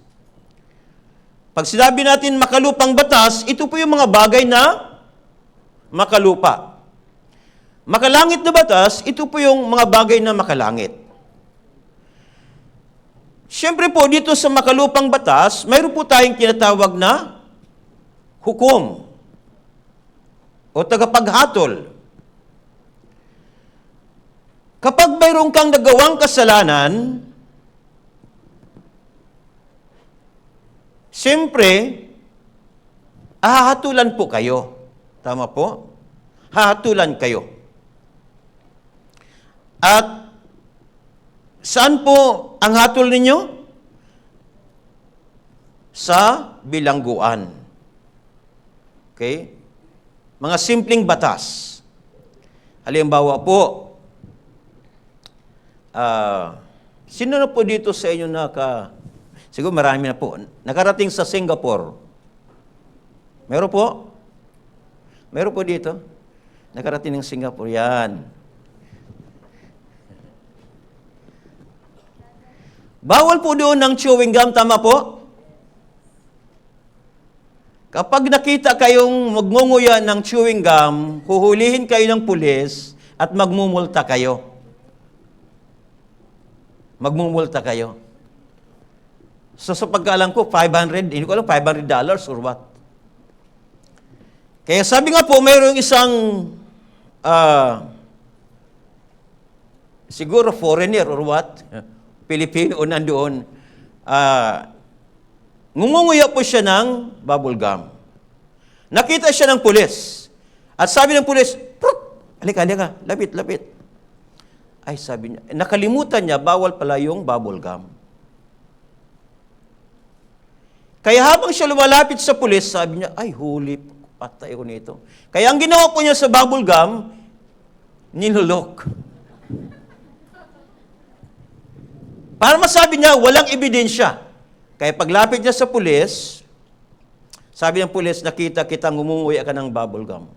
Pag sinabi natin makalupang batas, ito po yung mga bagay na makalupa. Makalangit na batas, ito po yung mga bagay na makalangit. Siyempre po, dito sa makalupang batas, mayroon po tayong tinatawag na hukom o tagapaghatol. Kapag mayroon kang nagawang kasalanan, siyempre, hahatulan po kayo. Tama po? Hahatulan kayo. At saan po ang hatol ninyo? Sa bilangguan. Okay? Mga simpleng batas. Halimbawa po, sino na po dito sa inyo siguro marami na po, nakarating sa Singapore? Meron po? Meron po dito? Nakarating ng Singapore, yan. Bawal po doon ng chewing gum, tama po? Kapag nakita kayong magngunguya ng chewing gum, huhulihin kayo ng pulis at magmumulta kayo. Magmumulta kayo. So sa pagkaalam ko, hindi ko alam, $500 or what. Kaya sabi nga po, mayroong isang, siguro foreigner or what, Pilipino nandoon, ngumunguya po siya ng bubble gum. Nakita siya ng pulis. At sabi ng pulis, halika, lapit. Ay, sabi niya, nakalimutan niya, bawal pala yung bubble gum. Kaya habang siya lumalapit sa pulis, sabi niya, ay, huli, patay ko nito. Kaya ang ginawa po niya sa bubble gum, nilulok. Para masabi niya, walang ebidensya. Kaya paglapit niya sa pulis, sabi ng pulis, nakita kitang ngumunguya ka ng bubble gum.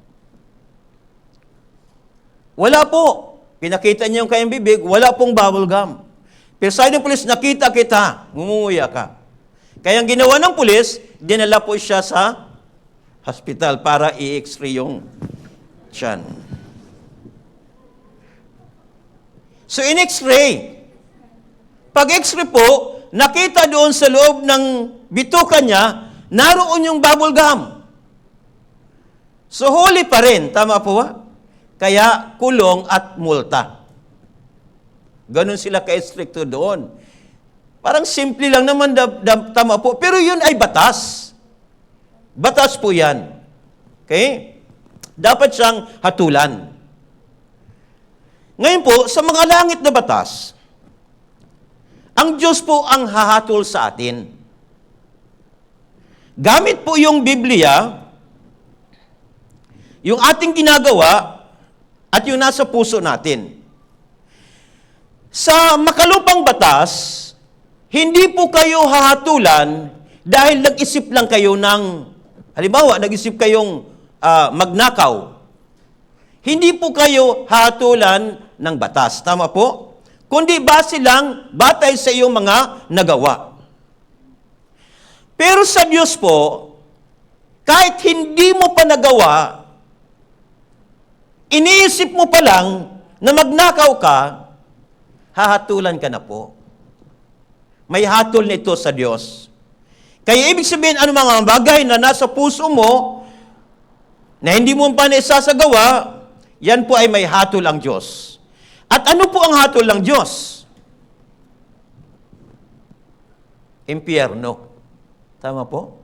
Wala po. Pinakita niya yung kayang bibig, wala pong bubble gum. Pero sabi ng pulis, nakita kita, ngumunguya ka. Kaya ang ginawa ng pulis, dinala po siya sa hospital para i-x-ray yung tiyan. So in x-ray, pag x-ray po, nakita doon sa loob ng bituka niya, naroon yung bubble gum. So huli pa rin, tama po ba? Kaya kulong at multa. Ganon sila ka-stricto doon. Parang simple lang naman, tama po. Pero yun ay batas. Batas po yan. Okay? Dapat siyang hatulan. Ngayon po, sa mga langit na batas, ang Diyos po ang hahatol sa atin. Gamit po yung Biblia, yung ating ginagawa, at yung nasa puso natin. Sa makalupang batas, hindi po kayo hahatulan dahil nag-isip lang kayo ng, halimbawa, nag-isip kayong magnakaw. Hindi po kayo hahatulan ng batas. Tama po? Kundi base lang batay sa iyong mga nagawa. Pero sa Diyos po, kahit hindi mo pa nagawa, iniisip mo pa lang na magnakaw ka, hahatulan ka na po. May hatol nito sa Diyos. Kaya ibig sabihin, ano mga bagay na nasa puso mo, na hindi mo pa naisasagawa, yan po ay may hatol ang Diyos. At ano po ang hatol ng Diyos? Impyerno. Tama po?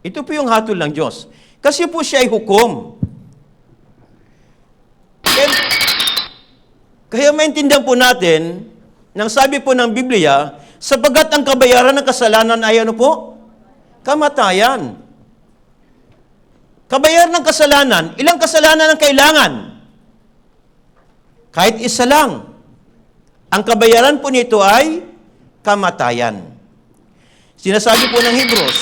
Ito po yung hatol ng Diyos. Kasi po siya ay hukom. Kaya maintindihan po natin, nang sabi po ng Biblia, sapagat ang kabayaran ng kasalanan ay ano po? Kamatayan. Kabayaran ng kasalanan, ilang kasalanan ang kailangan? Kahit isa lang. Ang kabayaran po nito ay kamatayan. Sinasabi po ng Hebrews,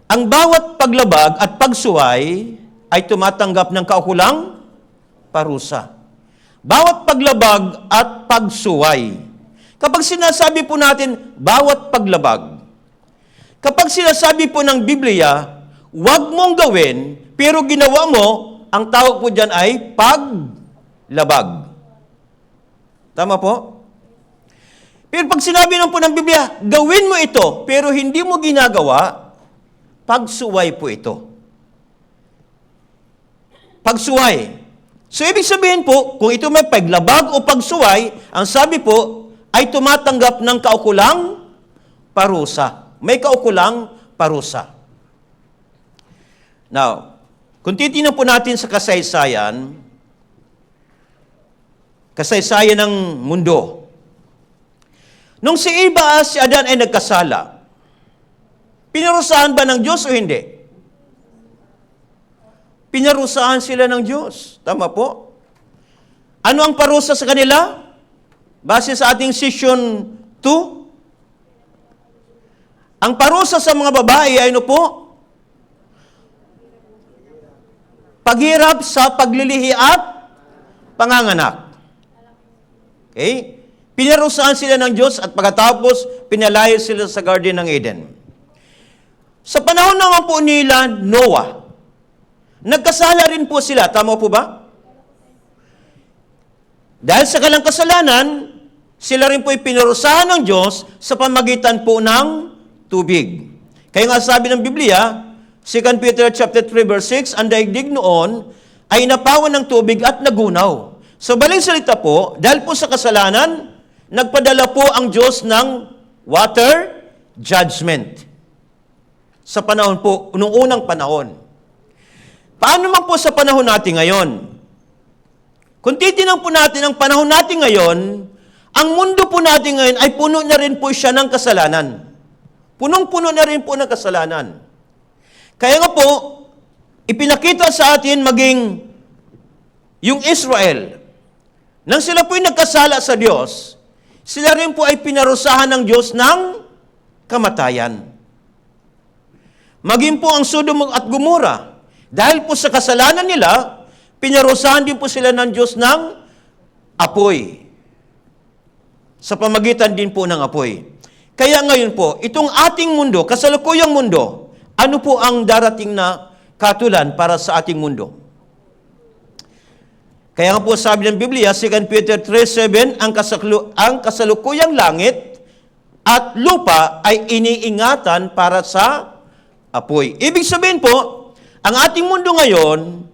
ang bawat paglabag at pagsuway ay tumatanggap ng kaukulang parusa. Bawat paglabag at pagsuway. Kapag sinasabi po natin, bawat paglabag, kapag sinasabi po ng Biblia, huwag mong gawin, pero ginawa mo, ang tawag po dyan ay paglabag. Tama po? Pero pag sinabi naman po ng Biblia, gawin mo ito, pero hindi mo ginagawa, pagsuway po ito. Pagsuway. So, ibig sabihin po, kung ito may paglabag o pagsuway, ang sabi po, ay tumatanggap ng kaukulang parusa. May kaukulang parusa. Now, kung titingnan po natin sa kasaysayan ng mundo, nung si Eva at si Adan ay nagkasala, pinarusahan ba ng Diyos o hindi? Pinarusahan sila ng Diyos. Tama po? Ano ang parusa sa kanila? Base sa ating session 2, ang parusa sa mga babae ay ano po? Paghirap sa paglilihi at panganganak. Okay? Pinarusahan sila ng Diyos at pagkatapos pinalayo sila sa Garden ng Eden. Sa panahon naman po nila, Noah, nagkasala rin po sila. Tama po ba? Dahil sa kanilang kasalanan, sila rin po ipinarusahan ng Diyos sa pamagitan po ng tubig. Kaya nga sabi ng Biblia, 2 Peter chapter 3 verse 6, ang daigdig noon ay napawan ng tubig at nagunaw. Sa baling salita po, dahil po sa kasalanan, nagpadala po ang Diyos ng water judgment. Sa panahon po, noong unang panahon. Paano man po sa panahon natin ngayon? Kung titinang po natin ang panahon natin ngayon, ang mundo po natin ngayon ay puno na rin po siya ng kasalanan. Punong-puno na rin po ng kasalanan. Kaya nga po, ipinakita sa atin maging yung Israel, nang sila po'y nagkasala sa Diyos, sila rin po ay pinarusahan ng Diyos ng kamatayan. Maging po ang Sodom at Gomora, dahil po sa kasalanan nila, pinarusahan din po sila ng Diyos ng apoy. Sa pamagitan din po ng apoy. Kaya ngayon po, itong ating mundo, kasalukuyang mundo, ano po ang darating na katulan para sa ating mundo? Kaya nga po sabi ng Biblia, 2 Peter 3:7, ang kasalukuyang langit at lupa ay iniingatan para sa apoy. Ibig sabihin po, ang ating mundo ngayon,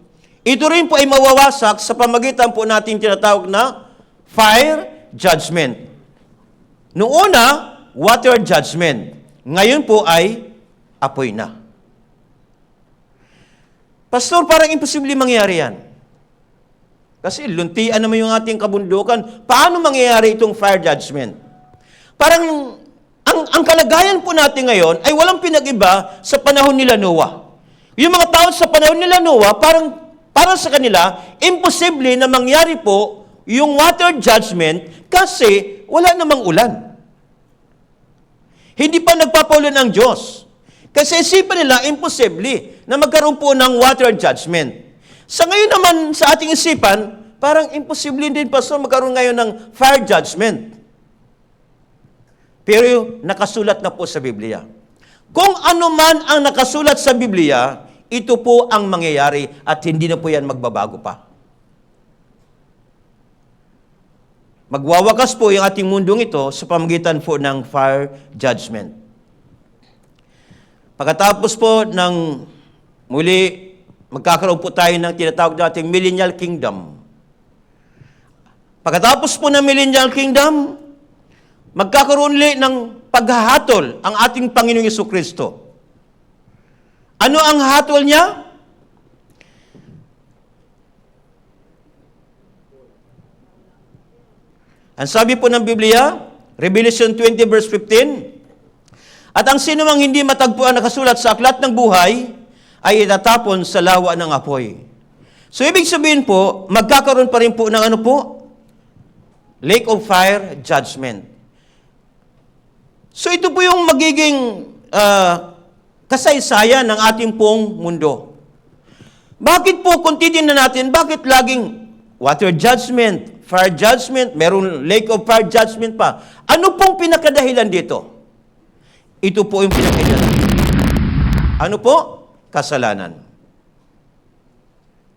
ito rin po ay mawawasak sa pamagitan po natin tinatawag na fire judgment. Noong una, water judgment. Ngayon po ay apoy na. Pastor, parang imposible mangyari yan. Kasi luntian naman yung ating kabundukan. Paano mangyayari itong fire judgment? Parang, ang kalagayan po natin ngayon ay walang pinag-iba sa panahon nila Noah. Yung mga tao sa panahon nila Noah, para sa kanila, imposible na mangyari po yung water judgment kasi wala namang ulan. Hindi pa nagpapaulan ang Diyos. Kasi isipan nila, imposible na magkaroon po ng water judgment. Sa ngayon naman, sa ating isipan, parang imposible din, Pastor, magkaroon ngayon ng fire judgment. Pero nakasulat na po sa Biblia. Kung ano man ang nakasulat sa Biblia, ito po ang mangyayari at hindi na po yan magbabago pa. Magwawakas po yung ating mundong ito sa pamagitan po ng fire judgment. Pagkatapos po ng muli, magkakaroon po tayo ng tinatawag nating millennial kingdom. Pagkatapos po ng millennial kingdom, magkakaroon ulit ng paghahatol ang ating Panginoong Jesucristo. Ano ang hatol niya? Ang sabi po ng Biblia, Revelation 20 verse 15, at ang sino mang hindi matagpuan nakasulat sa aklat ng buhay, ay itatapon sa lawa ng apoy. So, ibig sabihin po, magkakaroon pa rin po ng ano po? Lake of fire judgment. So, ito po yung magiging kasaysayan ng ating pong mundo. Bakit po, kung titignan natin, bakit laging water judgment, fire judgment, meron lake of fire judgment pa. Ano pong pinakadahilan dito? Ito po yung pinakadahilan. Ano po? Kasalanan.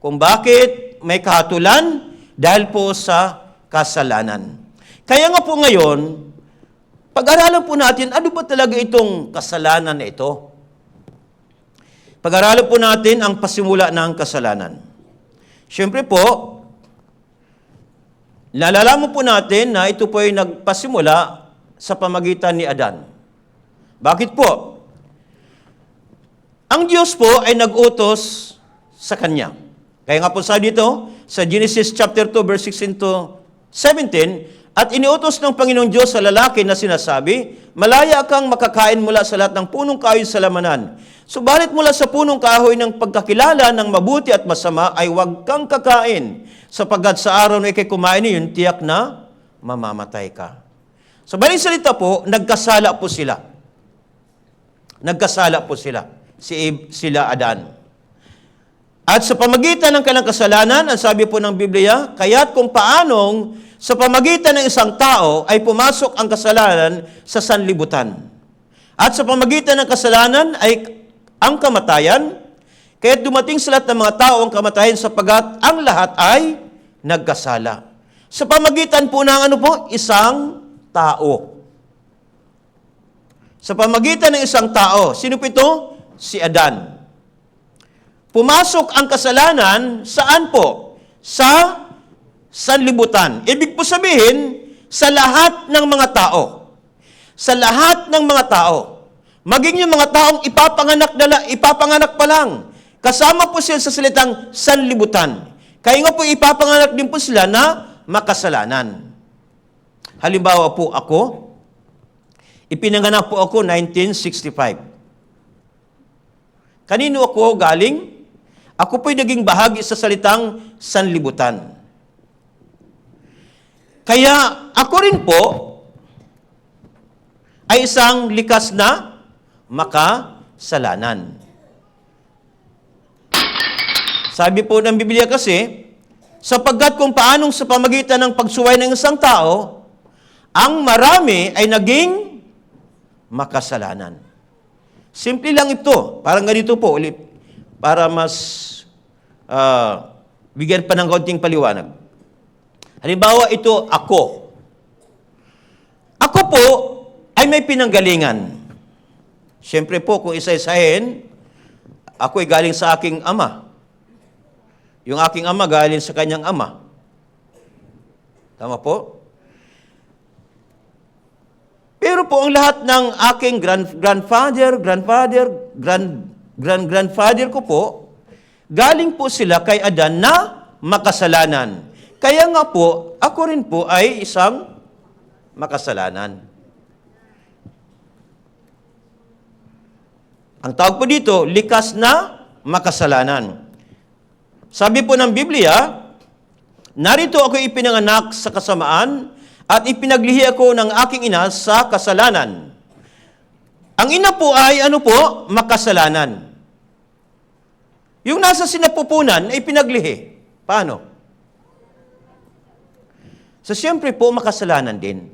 Kung bakit may kahatulan? Dahil po sa kasalanan. Kaya nga po ngayon, pag-aralan po natin, ano ba talaga itong kasalanan na ito? Pag-aralan po natin ang pasimula ng kasalanan. Siyempre po, nalalaman po natin na ito po ay nagpasimula sa pamagitan ni Adan. Bakit po? Ang Diyos po ay nag-utos sa kanya. Kaya nga po sa dito, sa Genesis chapter 2, verse 16 to 17, at iniutos ng Panginoong Diyos sa lalaki na sinasabi, malaya kang makakain mula sa lahat ng punong kahoy sa lamanan. Subalit mula sa punong kahoy ng pagkakilala ng mabuti at masama ay huwag kang kakain, sapagkat sa araw na ikay kumain niyon, tiyak na mamamatay ka. Sa baling salita po, nagkasala po sila. Nagkasala po sila. Sila Adan. At sa pamagitan ng kanilang kasalanan, ang sabi po ng Biblia, kaya't kung paanong sa pamagitan ng isang tao ay pumasok ang kasalanan sa sanlibutan. At sa pamagitan ng kasalanan ay ang kamatayan, kaya't dumating sa lahat ng mga tao ang kamatayan sapagat ang lahat ay nagkasala. Sa pamagitan po ng isang tao. Sa pamagitan ng isang tao, sino po ito? Si Adan. Pumasok ang kasalanan, saan po? Sa sanlibutan. Ibig po sabihin, sa lahat ng mga tao. Sa lahat ng mga tao. Maging yung mga taong ipapanganak pa lang. Kasama po sila sa salitang sanlibutan. Kaya nga po ipapanganak din po sila na makasalanan. Halimbawa po ako, ipinanganak po ako 1965. Kanino ako galing? Ako po'y naging bahagi sa salitang sanlibutan. Kaya ako rin po ay isang likas na makasalanan. Sabi po ng Biblia kasi, sapagkat kung paanong sa pamagitan ng pagsuway ng isang tao, ang marami ay naging makasalanan. Simple lang ito. Parang ganito po ulit. Para mas bigyan pa ng kaunting paliwanag. Halimbawa, ito ako. Ako po ay may pinanggalingan. Siyempre po, kung isa-isahin, ako ay galing sa aking ama. Yung aking ama galing sa kanyang ama. Tama po? Pero po, ang lahat ng aking grandfather ko po, galing po sila kay Adan na makasalanan. Kaya nga po, ako rin po ay isang makasalanan. Ang tawag po dito, likas na makasalanan. Sabi po ng Biblia, narito ako ipinanganak sa kasamaan at ipinaglihi ako ng aking ina sa kasalanan. Ang ina po ay makasalanan. Yung nasa sinapupunan ay pinaglihi. Paano? So, siyempre po, makasalanan din.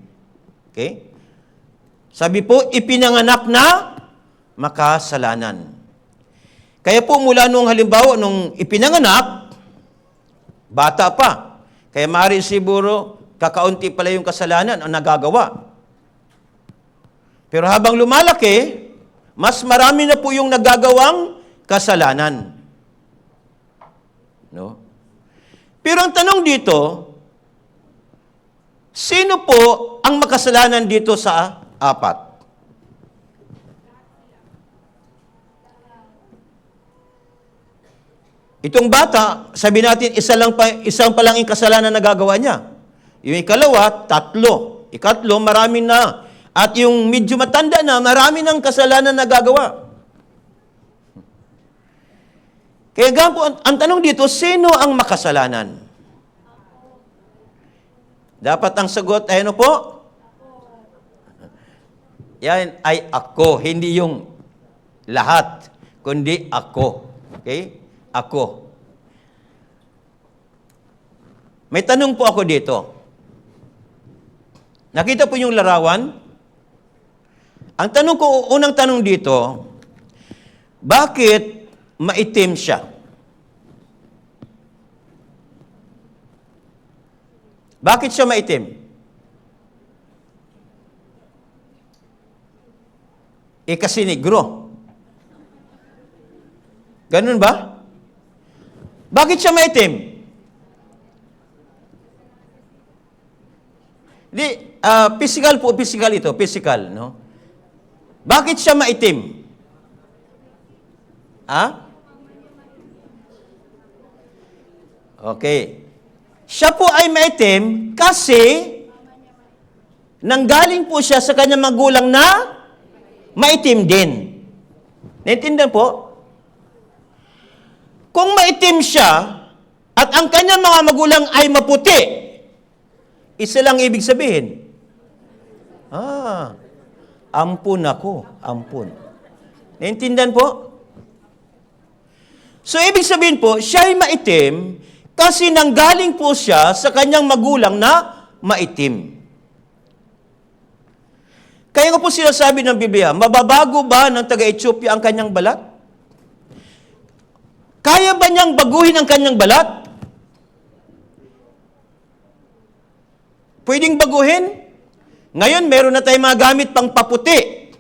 Okay? Sabi po, ipinanganak na makasalanan. Kaya po, mula nung halimbawa, nung ipinanganak, bata pa. Kaya maaari siguro, kakaunti pala yung kasalanan ang nagagawa. Pero habang lumalaki, mas marami na po yung nagagawang kasalanan. No? Pero ang tanong dito, sino po ang makasalanan dito sa apat? Itong bata, sabi natin, isang pa lang yung kasalanan na gagawa niya. Yung ikalawa, 3. Ikatlo, marami na. At yung medyo matanda na, marami ng kasalanan na gagawa. Kaya po, ang tanong dito, sino ang makasalanan? Dapat ang sagot ay ano po? Yan ay ako, hindi yung lahat, kundi ako. Okay? Ako. May tanong po ako dito. Nakita po yung larawan? Ang tanong ko, unang tanong dito, bakit maitim siya? Bakit siya maitim? Kasi negro. Ganun ba? Bakit siya maitim? Physical po, physical ito, physical, no? Bakit siya maitim? Okay. Siya po ay maitim kasi nanggaling po siya sa kanyang magulang na maitim din. Naintindihan po? Kung maitim siya at ang kanyang mga magulang ay maputi, isa lang ibig sabihin. Ampun ako. Ampun. Naintindihan po? So, ibig sabihin po, siya ay maitim kasi nanggaling po siya sa kanyang magulang na maitim. Kaya nga po sinasabi ng Biblia, mababago ba ng taga-Ethiopia ang kanyang balat? Kaya ba niyang baguhin ang kanyang balat? Pwedeng baguhin? Ngayon, meron na tayong mga gamit pang paputi.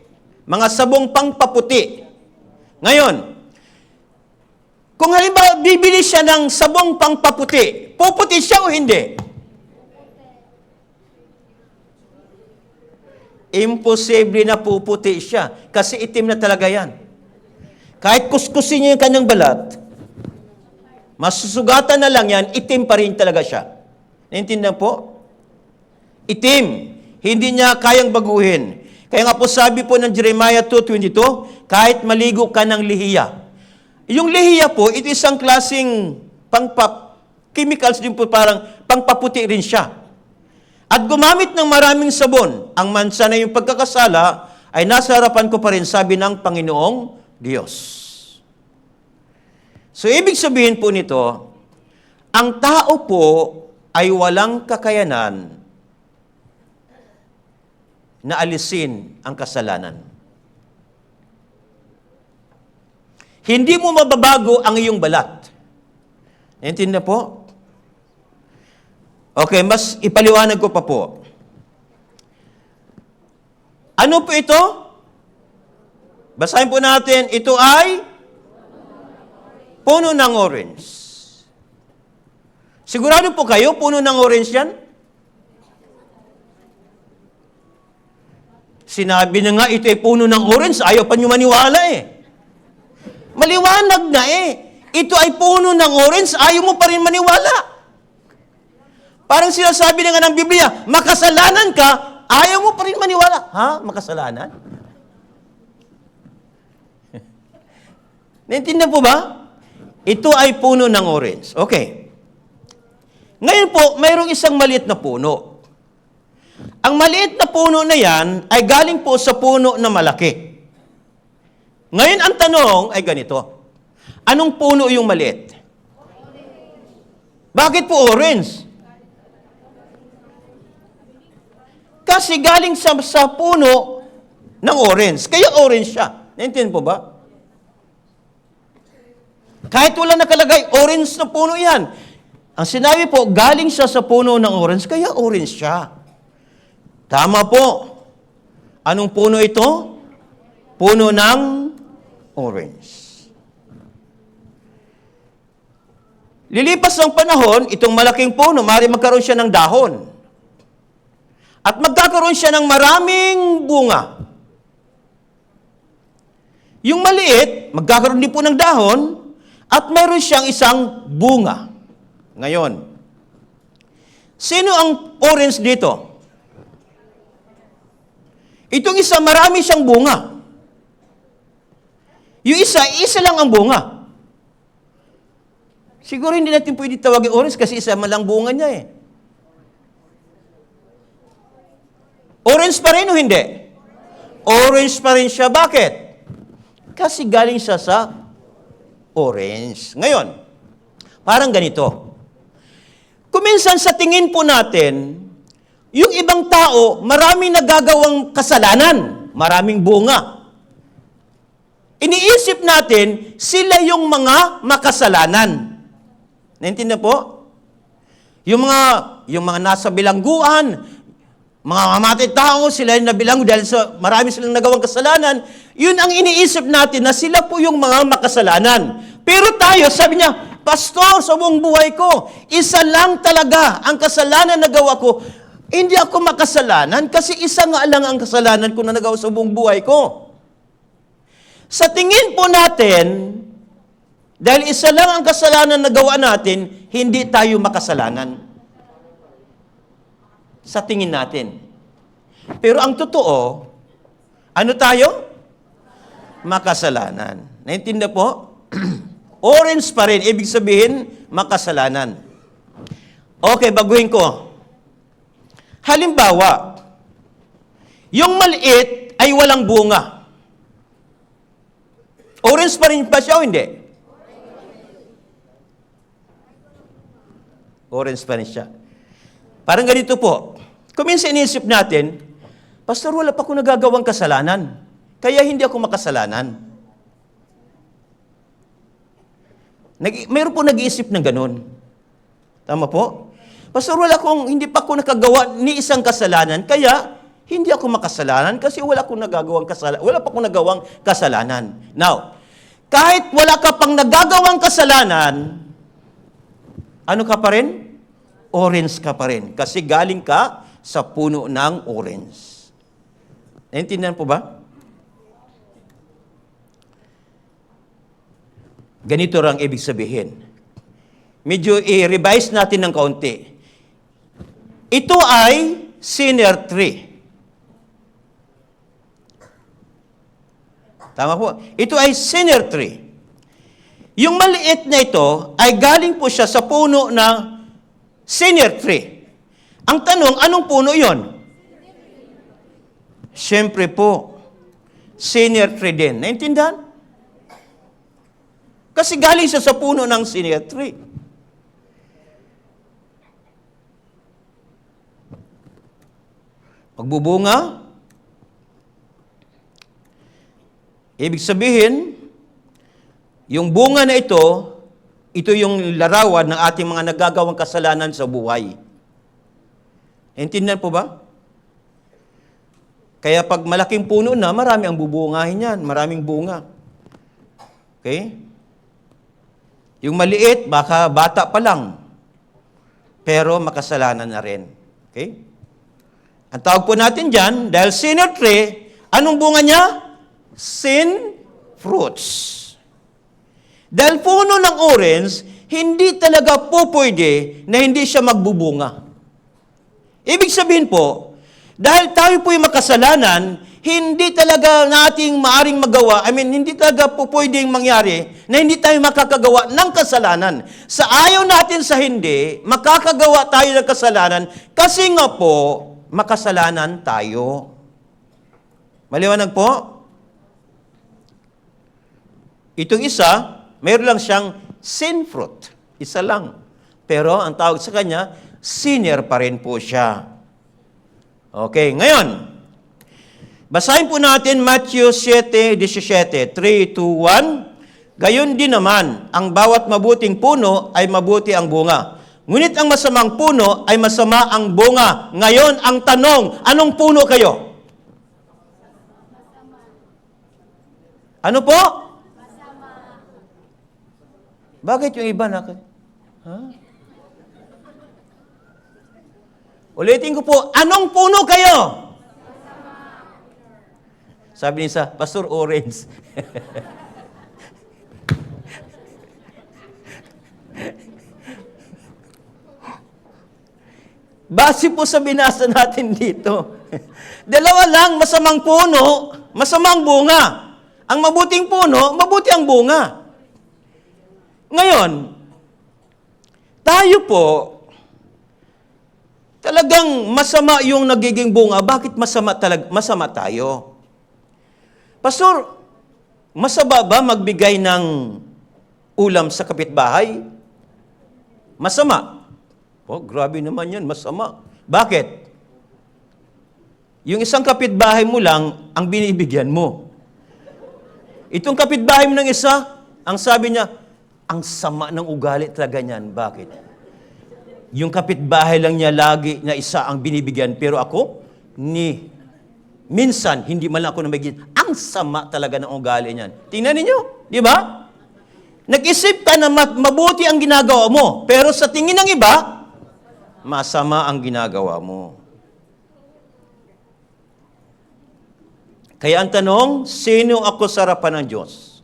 Mga sabong pang paputi. Ngayon, kung halimbawa bibili siya ng sabong pang paputi, puputi siya o hindi? Imposible na puputi siya kasi itim na talaga yan. Kahit kuskusin niya yung kanyang balat, masusugatan na lang yan, itim pa rin talaga siya. Naintindihan po? Itim. Hindi niya kayang baguhin. Kaya nga po sabi po ng Jeremiah 2:22, kahit maligo ka ng lihiya. Yung lihiya po, ito isang klaseng chemicals din po, parang pangpaputi rin siya. At gumamit ng maraming sabon, ang mansa na yung pagkakasala ay nasa harapan ko pa rin, sabi ng Panginoong Diyos. So, ibig sabihin po nito, ang tao po ay walang kakayanan na alisin ang kasalanan. Hindi mo mababago ang iyong balat. Naintindihan po? Okay, mas ipaliwanag ko pa po. Ano po ito? Basahin po natin, ito ay puno ng orange. Sigurado po kayo, puno ng orange yan? Sinabi na nga, ito ay puno ng orange, ayaw pa nyo maniwala eh. Maliwanag na eh. Ito ay puno ng orange, ayaw mo pa rin maniwala. Parang sinasabi na nga ng Biblia, makasalanan ka, ayaw mo pa rin maniwala. Ha? Makasalanan? Naintindihan po ba? Ito ay puno ng orange. Okay. Ngayon po, mayroong isang maliit na puno. Ang maliit na puno na yan ay galing po sa puno na malaki. Ngayon, ang tanong ay ganito. Anong puno yung maliit? Bakit po orange? Kasi galing sa puno ng orange. Kaya orange siya. Naintindihan po ba? Kahit wala nakalagay, orange na puno yan. Ang sinabi po, galing siya sa puno ng orange, kaya orange siya. Tama po. Anong puno ito? Puno ng orange. Lilipas ng panahon, itong malaking puno, maaari magkaroon siya ng dahon. At magkakaroon siya ng maraming bunga. Yung maliit, magkakaroon din po ng dahon, at mayroon siyang isang bunga. Ngayon, sino ang orange dito? Itong isa, marami siyang bunga. Yung isa lang ang bunga. Siguro hindi natin pwede tawagin orange kasi isa man lang bunga niya eh. Orange pa rin o hindi? Orange pa rin siya. Bakit? Kasi galing siya sa orange. Ngayon, parang ganito. Kuminsan sa tingin po natin, yung ibang tao, maraming nagagawang kasalanan, maraming bunga. Iniisip natin, sila yung mga makasalanan. Naintindihan po? Yung mga nasa bilangguan, mga mamatay tao, sila yung nabilanggo dahil sa marami silang nagawang kasalanan, yun ang iniisip natin na sila po yung mga makasalanan. Pero tayo, sabi niya, Pastor, sa buong buhay ko, isa lang talaga ang kasalanan na gawa ko. Hindi ako makasalanan kasi isa nga lang ang kasalanan ko na nagawa sa buong buhay ko. Sa tingin po natin, dahil isa lang ang kasalanan na gawa natin, hindi tayo makasalanan. Sa tingin natin. Pero ang totoo, ano tayo? Makasalanan. Naintindihan po? Orange pa rin, ibig sabihin, makasalanan. Okay, baguhin ko. Halimbawa, yung maliit ay walang bunga. Orange pa rin pa siya o hindi? Orange pa rin siya. Parang ganito po. Kung minsan inisip natin, Pastor, wala pa akong nagagawang kasalanan. Kaya hindi ako makasalanan. Mayroon po nag-iisip ng ganun. Tama po? Pastor, hindi pa ako nakagawa ni isang kasalanan, kaya hindi ako makasalanan kasi wala pa akong nagawang kasalanan. Now, kahit wala ka pang nagagawang kasalanan, ano ka pa rin? Orange ka pa rin. Kasi galing ka sa puno ng orange. Naintindihan po ba? Ganito lang ibig sabihin. Medyo i-revise natin ng kaunti. Ito ay sinner tree. Tama po? Ito ay sinner tree. Yung maliit na ito ay galing po siya sa puno ng sinner tree. Ang tanong, anong puno yon? Siyempre po, sinner tree din. Naintindihan? Kasi galing siya sa puno ng sinner tree. Pagbubunga, ibig sabihin, yung bunga na ito yung larawan ng ating mga nagagawang kasalanan sa buhay. Intindihan po ba? Kaya pag malaking puno na, marami ang bubungahin yan. Maraming bunga. Okay? Yung maliit, baka bata pa lang. Pero makasalanan na rin. Okay? Ang tawag po natin dyan, dahil sinner tree, anong bunga niya? Sin fruits. Dahil puno ng orange, hindi talaga po pwede na hindi siya magbubunga. Ibig sabihin po, dahil tayo po yung makasalanan, hindi talaga nating maaring magawa, hindi talaga po pwedeng mangyari na hindi tayo makakagawa ng kasalanan. Sa ayaw natin sa hindi, makakagawa tayo ng kasalanan kasi nga po, makasalanan tayo. Maliwanag po? Itong isa, mayroon lang siyang sin fruit. Isa lang. Pero ang tawag sa kanya, sinner pa rin po siya. Okay, ngayon, basahin po natin Matthew 7:17, 3, 2, 1. Gayon din naman, ang bawat mabuting puno ay mabuti ang bunga. Ngunit ang masamang puno ay masama ang bunga. Ngayon, ang tanong, anong puno kayo? Ano po? Bakit yung iba na? Ulitin ko po, anong puno kayo? Sabi niya, Pastor, orange. Base po sa binasa natin dito. Dalawa lang, masamang puno, masamang bunga. Ang mabuting puno, mabuti ang bunga. Ngayon, tayo po, talagang masama yung nagiging bunga. Bakit masama tayo? Pastor, masama ba magbigay ng ulam sa kapitbahay? Masama. Oh, grabe naman yan, masama. Bakit? Yung isang kapitbahay mo lang ang binibigyan mo. Itong kapitbahay mo ng isa, ang sabi niya, ang sama ng ugali talaga niyan. Bakit? Yung kapitbahay lang niya lagi na isa ang binibigyan, pero ako, minsan, hindi man lang ako nabigyan. Ang sama talaga ng ugali niyan. Tingnan ninyo, di ba? Nag-isip ka na mabuti ang ginagawa mo, pero sa tingin ng iba, masama ang ginagawa mo. Kaya ang tanong, sino ako sa harapan ng Diyos?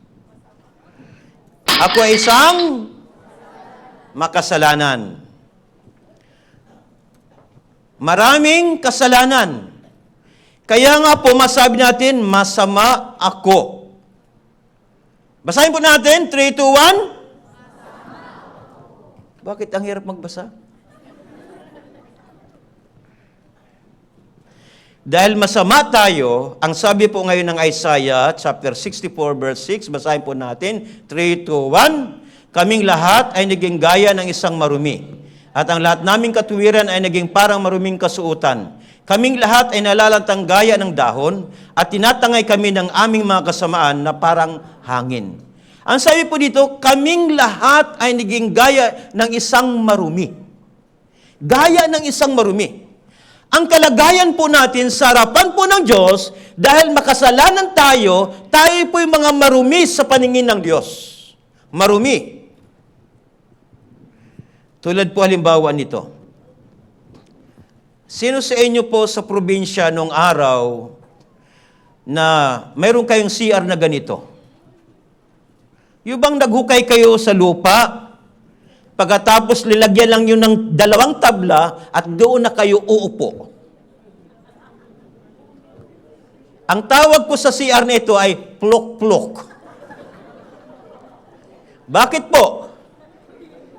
Ako ay isang makasalanan. Maraming kasalanan. Kaya nga po, masabi natin, masama ako. Basahin po natin, 3, 2, 1. Bakit ang hirap magbasa? Dahil masama tayo, ang sabi po ngayon ng Isaiah, chapter 64, verse 6, basahin po natin, 3, 2, 1, kaming lahat ay naging gaya ng isang marumi, at ang lahat naming katuwiran ay naging parang maruming kasuotan. Kaming lahat ay nalalantang gaya ng dahon, at tinatangay kami ng aming mga kasamaan na parang hangin. Ang sabi po dito, kaming lahat ay naging gaya ng isang marumi. Gaya ng isang marumi. Ang kalagayan po natin sa harapan po ng Diyos, dahil makasalanan tayo, tayo po yung mga marumi sa paningin ng Diyos. Marumi. Tulad po halimbawa nito. Sino sa inyo po sa probinsya nung araw na mayroon kayong CR na ganito? Yung bang naghukay kayo sa lupa, pagkatapos lilagyan lang yun ng 2 tabla at doon na kayo uupo. Ang tawag ko sa CR na ito ay plok-plok. Bakit po?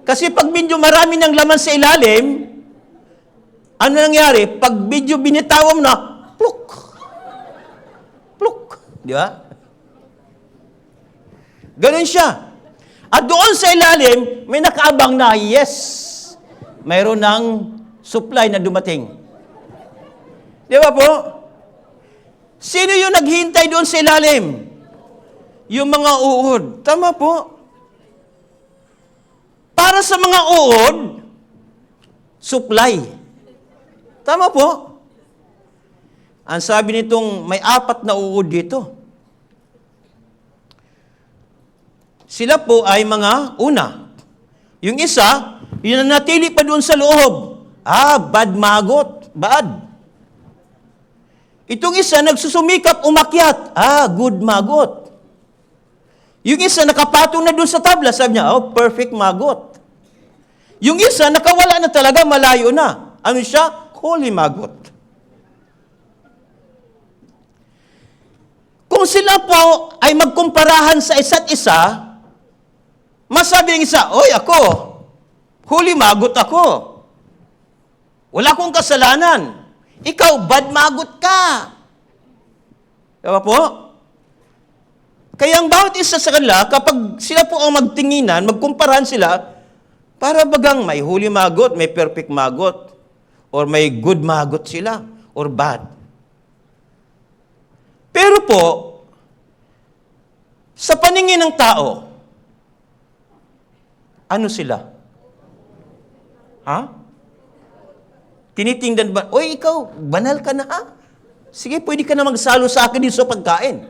Kasi pag medyo marami ng laman sa ilalim, ano nangyari? Pag medyo binitawan mo na, plok. Plok. Di ba? Ganun siya. At doon sa ilalim, may nakaabang na, yes, mayroon ng supply na dumating. Di ba po? Sino yung naghihintay doon sa ilalim? Yung mga uod. Tama po. Para sa mga uod, supply. Tama po. Ang sabi nitong may 4 na uod dito. Sila po ay mga una. Yung isa, yun ang natili pa doon sa loob. Bad magot. Bad. Itong isa, nagsusumikap, umakyat. Good magot. Yung isa, nakapatong na doon sa tabla. Sabi niya, perfect magot. Yung isa, nakawala na talaga, malayo na. Ano siya? Holy magot. Kung sila po ay magkumparahan sa isa't isa, masabi ng isa, oy, ako, huli magot ako. Wala akong kasalanan. Ikaw, bad magot ka. Diba po? Kaya ang bawat isa sa kanila, kapag sila po ang magtinginan, magkumparahan sila, para bagang may huli magot, may perfect magot, or may good magot sila, or bad. Pero po, sa paningin ng tao, ano sila? Tinitingnan ba? Oy, ikaw, banal ka na ha? Sige, pwede ka na magsalo sa akin dito sa pagkain.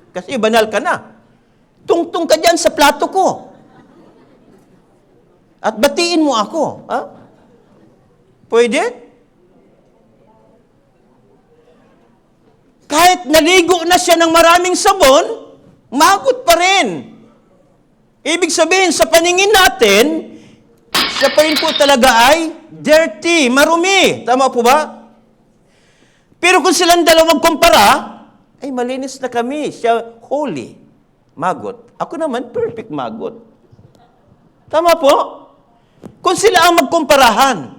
Kasi banal ka na. Tungtong ka dyan sa plato ko. At batiin mo ako. Pwede? Kahit naligo na siya ng maraming sabon, magot pa rin. Ibig sabihin, sa paningin natin, siya pa rin po talaga ay dirty, marumi. Tama po ba? Pero kung silang dalawa magkumpara, ay malinis na kami. Siya holy, magot. Ako naman, perfect magot. Tama po? Kung sila ang magkumparahan.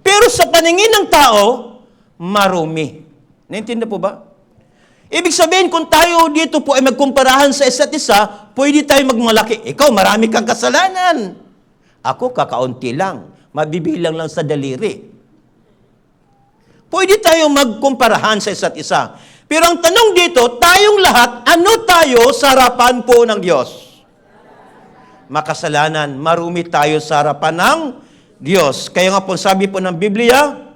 Pero sa paningin ng tao, marumi. Naintindihan po ba? Ibig sabihin, kung tayo dito po ay magkumparahan sa isa't isa, pwede tayo magmalaki. Ikaw, marami kang kasalanan. Ako, kakaunti lang. Mabibilang lang sa daliri. Pwede tayong magkumparahan sa isa't isa. Pero ang tanong dito, tayong lahat, ano tayo sa harapan po ng Diyos? Makasalanan, marumi tayo sa harapan ng Diyos. Kaya nga po sabi po ng Biblia,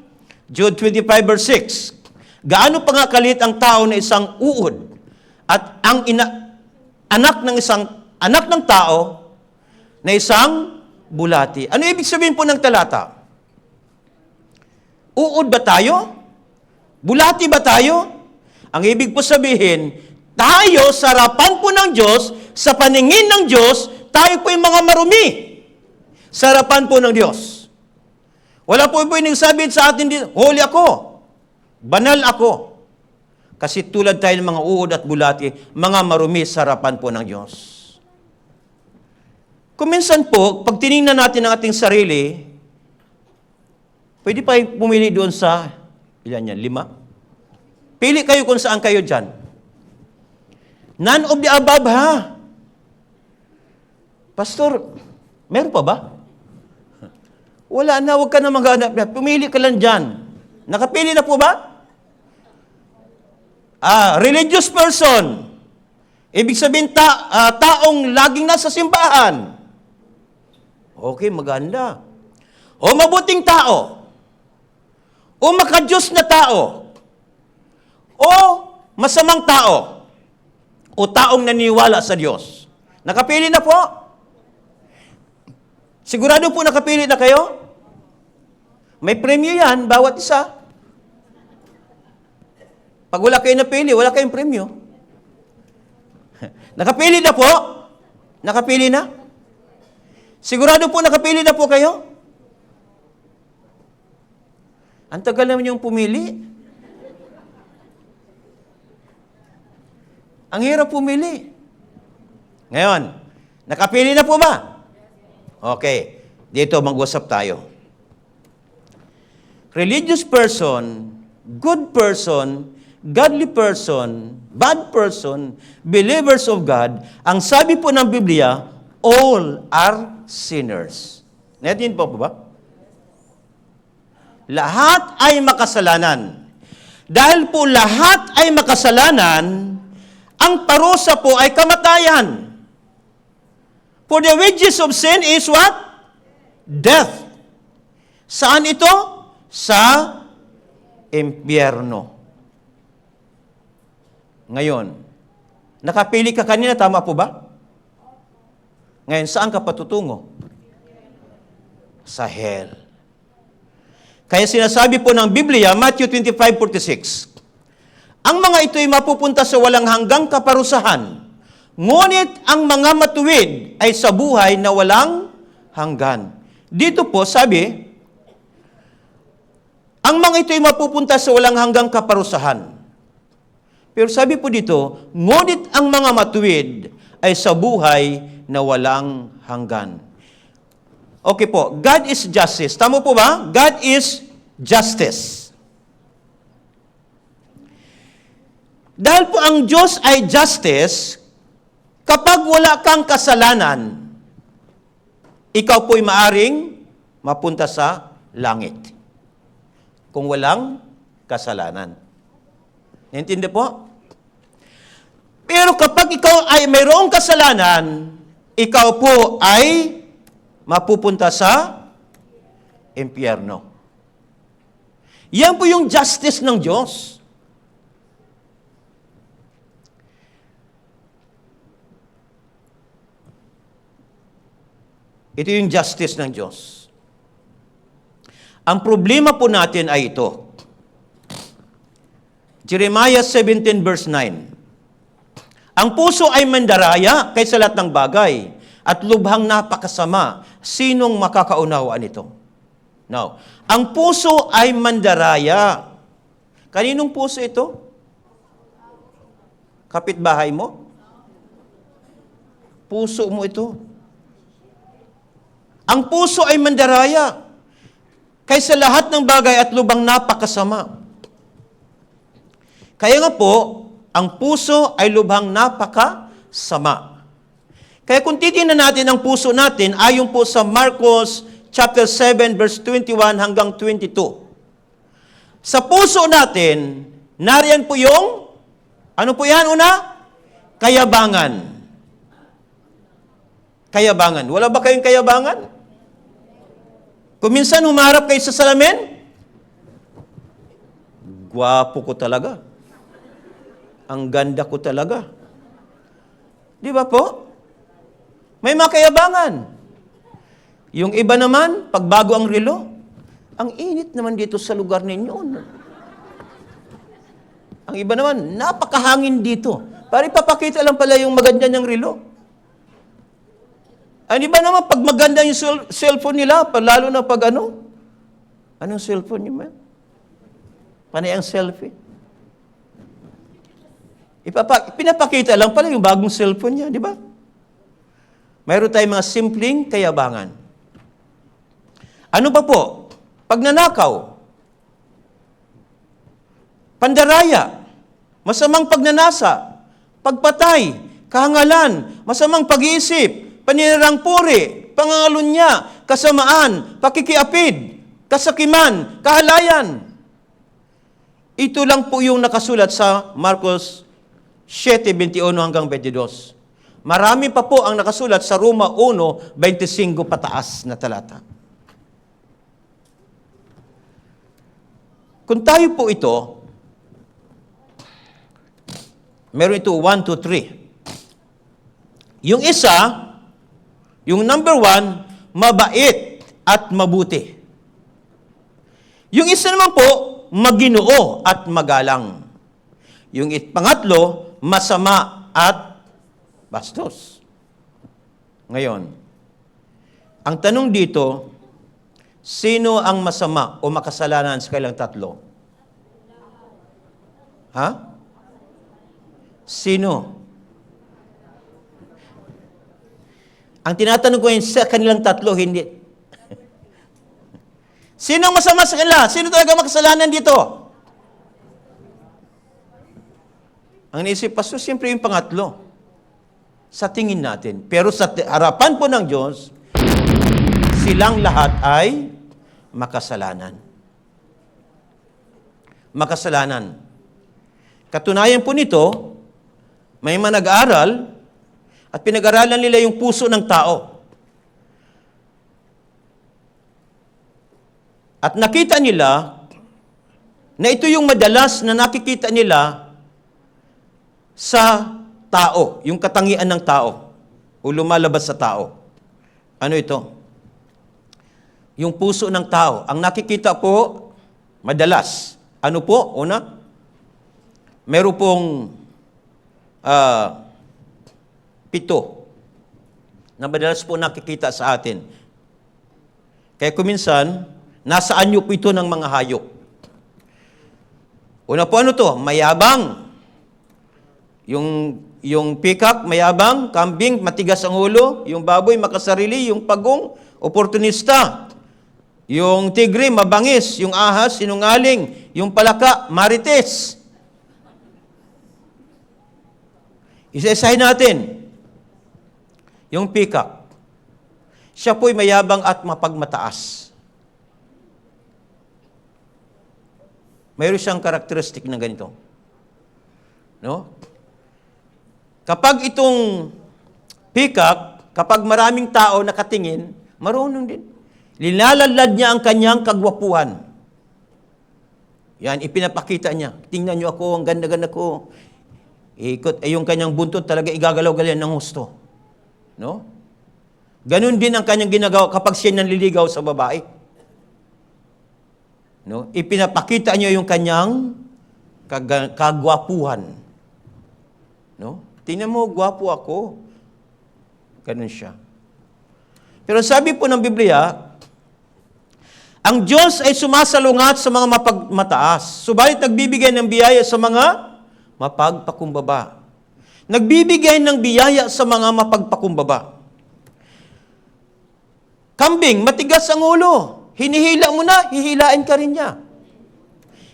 Jude 25 verse 6, gaano pa nga kalit ang tao na isang uod at ang anak ng tao na isang bulati. Ano ibig sabihin po ng talata? Uod ba tayo? Bulati ba tayo? Ang ibig po sabihin, tayo sa harapan po ng Diyos, sa paningin ng Diyos, tayo po yung mga marumi sa harapan po ng Diyos. Wala po pwedeng sabihin sa atin dito, holy ako, banal ako. Kasi tulad tayo ng mga uod at bulati, mga marumi sa harapan po ng Diyos. Kung minsan po, pag tinignan natin ang ating sarili, pwede pa pumili doon sa, ilan yan, 5? Pili kayo kung saan kayo dyan. None of the above, ha? Pastor, meron pa ba? Wala na, huwag ka na maghanap. Pumili ka lang dyan. Nakapili na po ba? Religious person. Ibig sabihin, taong laging nasa simbahan. Okay, maganda. O mabuting tao. O makadiyos na tao. O masamang tao. O taong naniwala sa Diyos. Nakapili na po? Sigurado po nakapili na kayo? May premyo yan, bawat isa. Pag wala kayo napili, wala kayong premyo. Nakapili na po? Nakapili na? Sigurado po nakapili na po kayo? Ang tagal naman yung pumili. Ang hirap pumili. Ngayon, nakapili na po ba? Okay. Dito mag-usap tayo. Religious person, good person, godly person, bad person, believers of God, ang sabi po ng Biblia, all are sinners. Natin po ba? Lahat ay makasalanan. Dahil po lahat ay makasalanan, ang parusa po ay kamatayan. For the wages of sin is what? Death. Saan ito? Sa impyerno. Ngayon, nakapili ka kanina, tama po ba? Ngayon, saan ka patutungo? Sa hell. Kaya sinasabi po ng Biblia, Matthew 25:46, ang mga ito'y mapupunta sa walang hanggang kaparusahan, ngunit ang mga matuwid ay sa buhay na walang hanggan. Dito po, sabi, ang mga ito'y mapupunta sa walang hanggang kaparusahan. Pero sabi po dito, ngunit ang mga matuwid ay sa buhay na walang hanggan. Okay po, God is justice. Tama po ba? God is justice. Dahil po ang Diyos ay justice, kapag wala kang kasalanan, ikaw po'y maaring mapunta sa langit. Kung walang kasalanan. Naintindi po? Pero kapag ikaw ay mayroong kasalanan, ikaw po ay mapupunta sa impyerno. Yan po yung justice ng Diyos. Ito yung justice ng Diyos. Ang problema po natin ay ito. Jeremiah 17 verse 9. Ang puso ay mandaraya kaysa lahat ng bagay at lubhang napakasama. Sinong makakaunawaan ito? Now, ang puso ay mandaraya. Kaninong puso ito? Kapitbahay mo? Puso mo ito. Ang puso ay mandaraya kaysa lahat ng bagay at lubhang napakasama. Kaya nga po, ang puso ay lubhang napakasama. Kaya kung titingnan natin ang puso natin, ayon po sa Marcos chapter 7, verse 21 hanggang 22. Sa puso natin, nariyan po yung, ano po yan una? Kayabangan. Kayabangan. Wala ba kayong kayabangan? Kung minsan humarap kayo sa salamin, gwapo ko talaga. Ang ganda ko talaga. Di ba po? May mga kayabangan. Yung iba naman, pagbago ang relo, ang init naman dito sa lugar ninyo. Ang iba naman, napakahangin dito. Para ipapakita lang pala yung maganda niyang relo. Ang iba naman, pag maganda yung cellphone nila, lalo na pag ano? Anong cellphone niyo, man? Panay ang selfie. Pinapakita lang pala yung bagong cellphone niya, di ba? Mayroon tayong mga simpleng kayabangan. Ano ba po? Pagnanakaw, pandaraya, masamang pagnanasa, pagpatay, kahangalan, masamang pag-iisip, paninirang puri, pangangalunya, kasamaan, pakikiapid, kasakiman, kahalayan. Ito lang po yung nakasulat sa Marcos 7:21 hanggang 22. Marami pa po ang nakasulat sa Roma 1:25 pataas na talata. Kung tayo po ito, meron ito 1, 2, 3. Yung isa, yung number 1, mabait at mabuti. Yung isa naman po, maginoo at magalang. Yung pangatlo, masama at bastos. Ngayon, ang tanong dito, sino ang masama o makasalanan sa kailang tatlo? Ha? Sino? Ang tinatanong ko yun sa kanilang tatlo, hindi. Sino ang masama sa kanila? Sino talaga makasalanan dito? Ang naisip, Pastor, siyempre yung pangatlo. Sa tingin natin. Pero sa harapan po ng Diyos, silang lahat ay makasalanan. Makasalanan. Katunayan po nito, may mga nag-aaral at pinag-aralan nila yung puso ng tao. At nakita nila na ito yung madalas na nakikita nila sa tao, yung katangian ng tao o lumalabas sa tao. Ano ito? Yung puso ng tao. Ang nakikita po, madalas. Ano po? Una, meron pong 7 na madalas po nakikita sa atin. Kaya kuminsan, nasa anyo po ito ng mga hayop. Una po ano to? Mayabang. Yung peacock, mayabang. Kambing, matigas ang ulo. Yung baboy, makasarili. Yung pagong, oportunista. Yung tigre, mabangis. Yung ahas, sinungaling. Yung palaka, marites. Isa-isahin natin. Yung peacock. Siya po'y mayabang at mapagmataas. Mayroon siyang karakteristik na ganito. No? Kapag itong peacock, kapag maraming tao nakatingin, marunong din. Linalalad niya ang kanyang kagwapuhan. Yan, ipinapakita niya. Tingnan niyo ako, ang ganda-ganda ko. Ikot, yung kanyang buntot talaga igagalaw-galaw ng husto. No? Ganun din ang kanyang ginagawa kapag siya nanliligaw sa babae. No? Ipinapakita niya yung kanyang kagwapuhan. No? Tingnan mo, gwapo ako. Ganun siya. Pero sabi po ng Biblia, ang Diyos ay sumasalungat sa mga mapagmataas, subalit nagbibigay ng biyaya sa mga mapagpakumbaba. Nagbibigay ng biyaya sa mga mapagpakumbaba. Kambing, matigas ang ulo. Hinihila mo na, hihilain ka rin niya.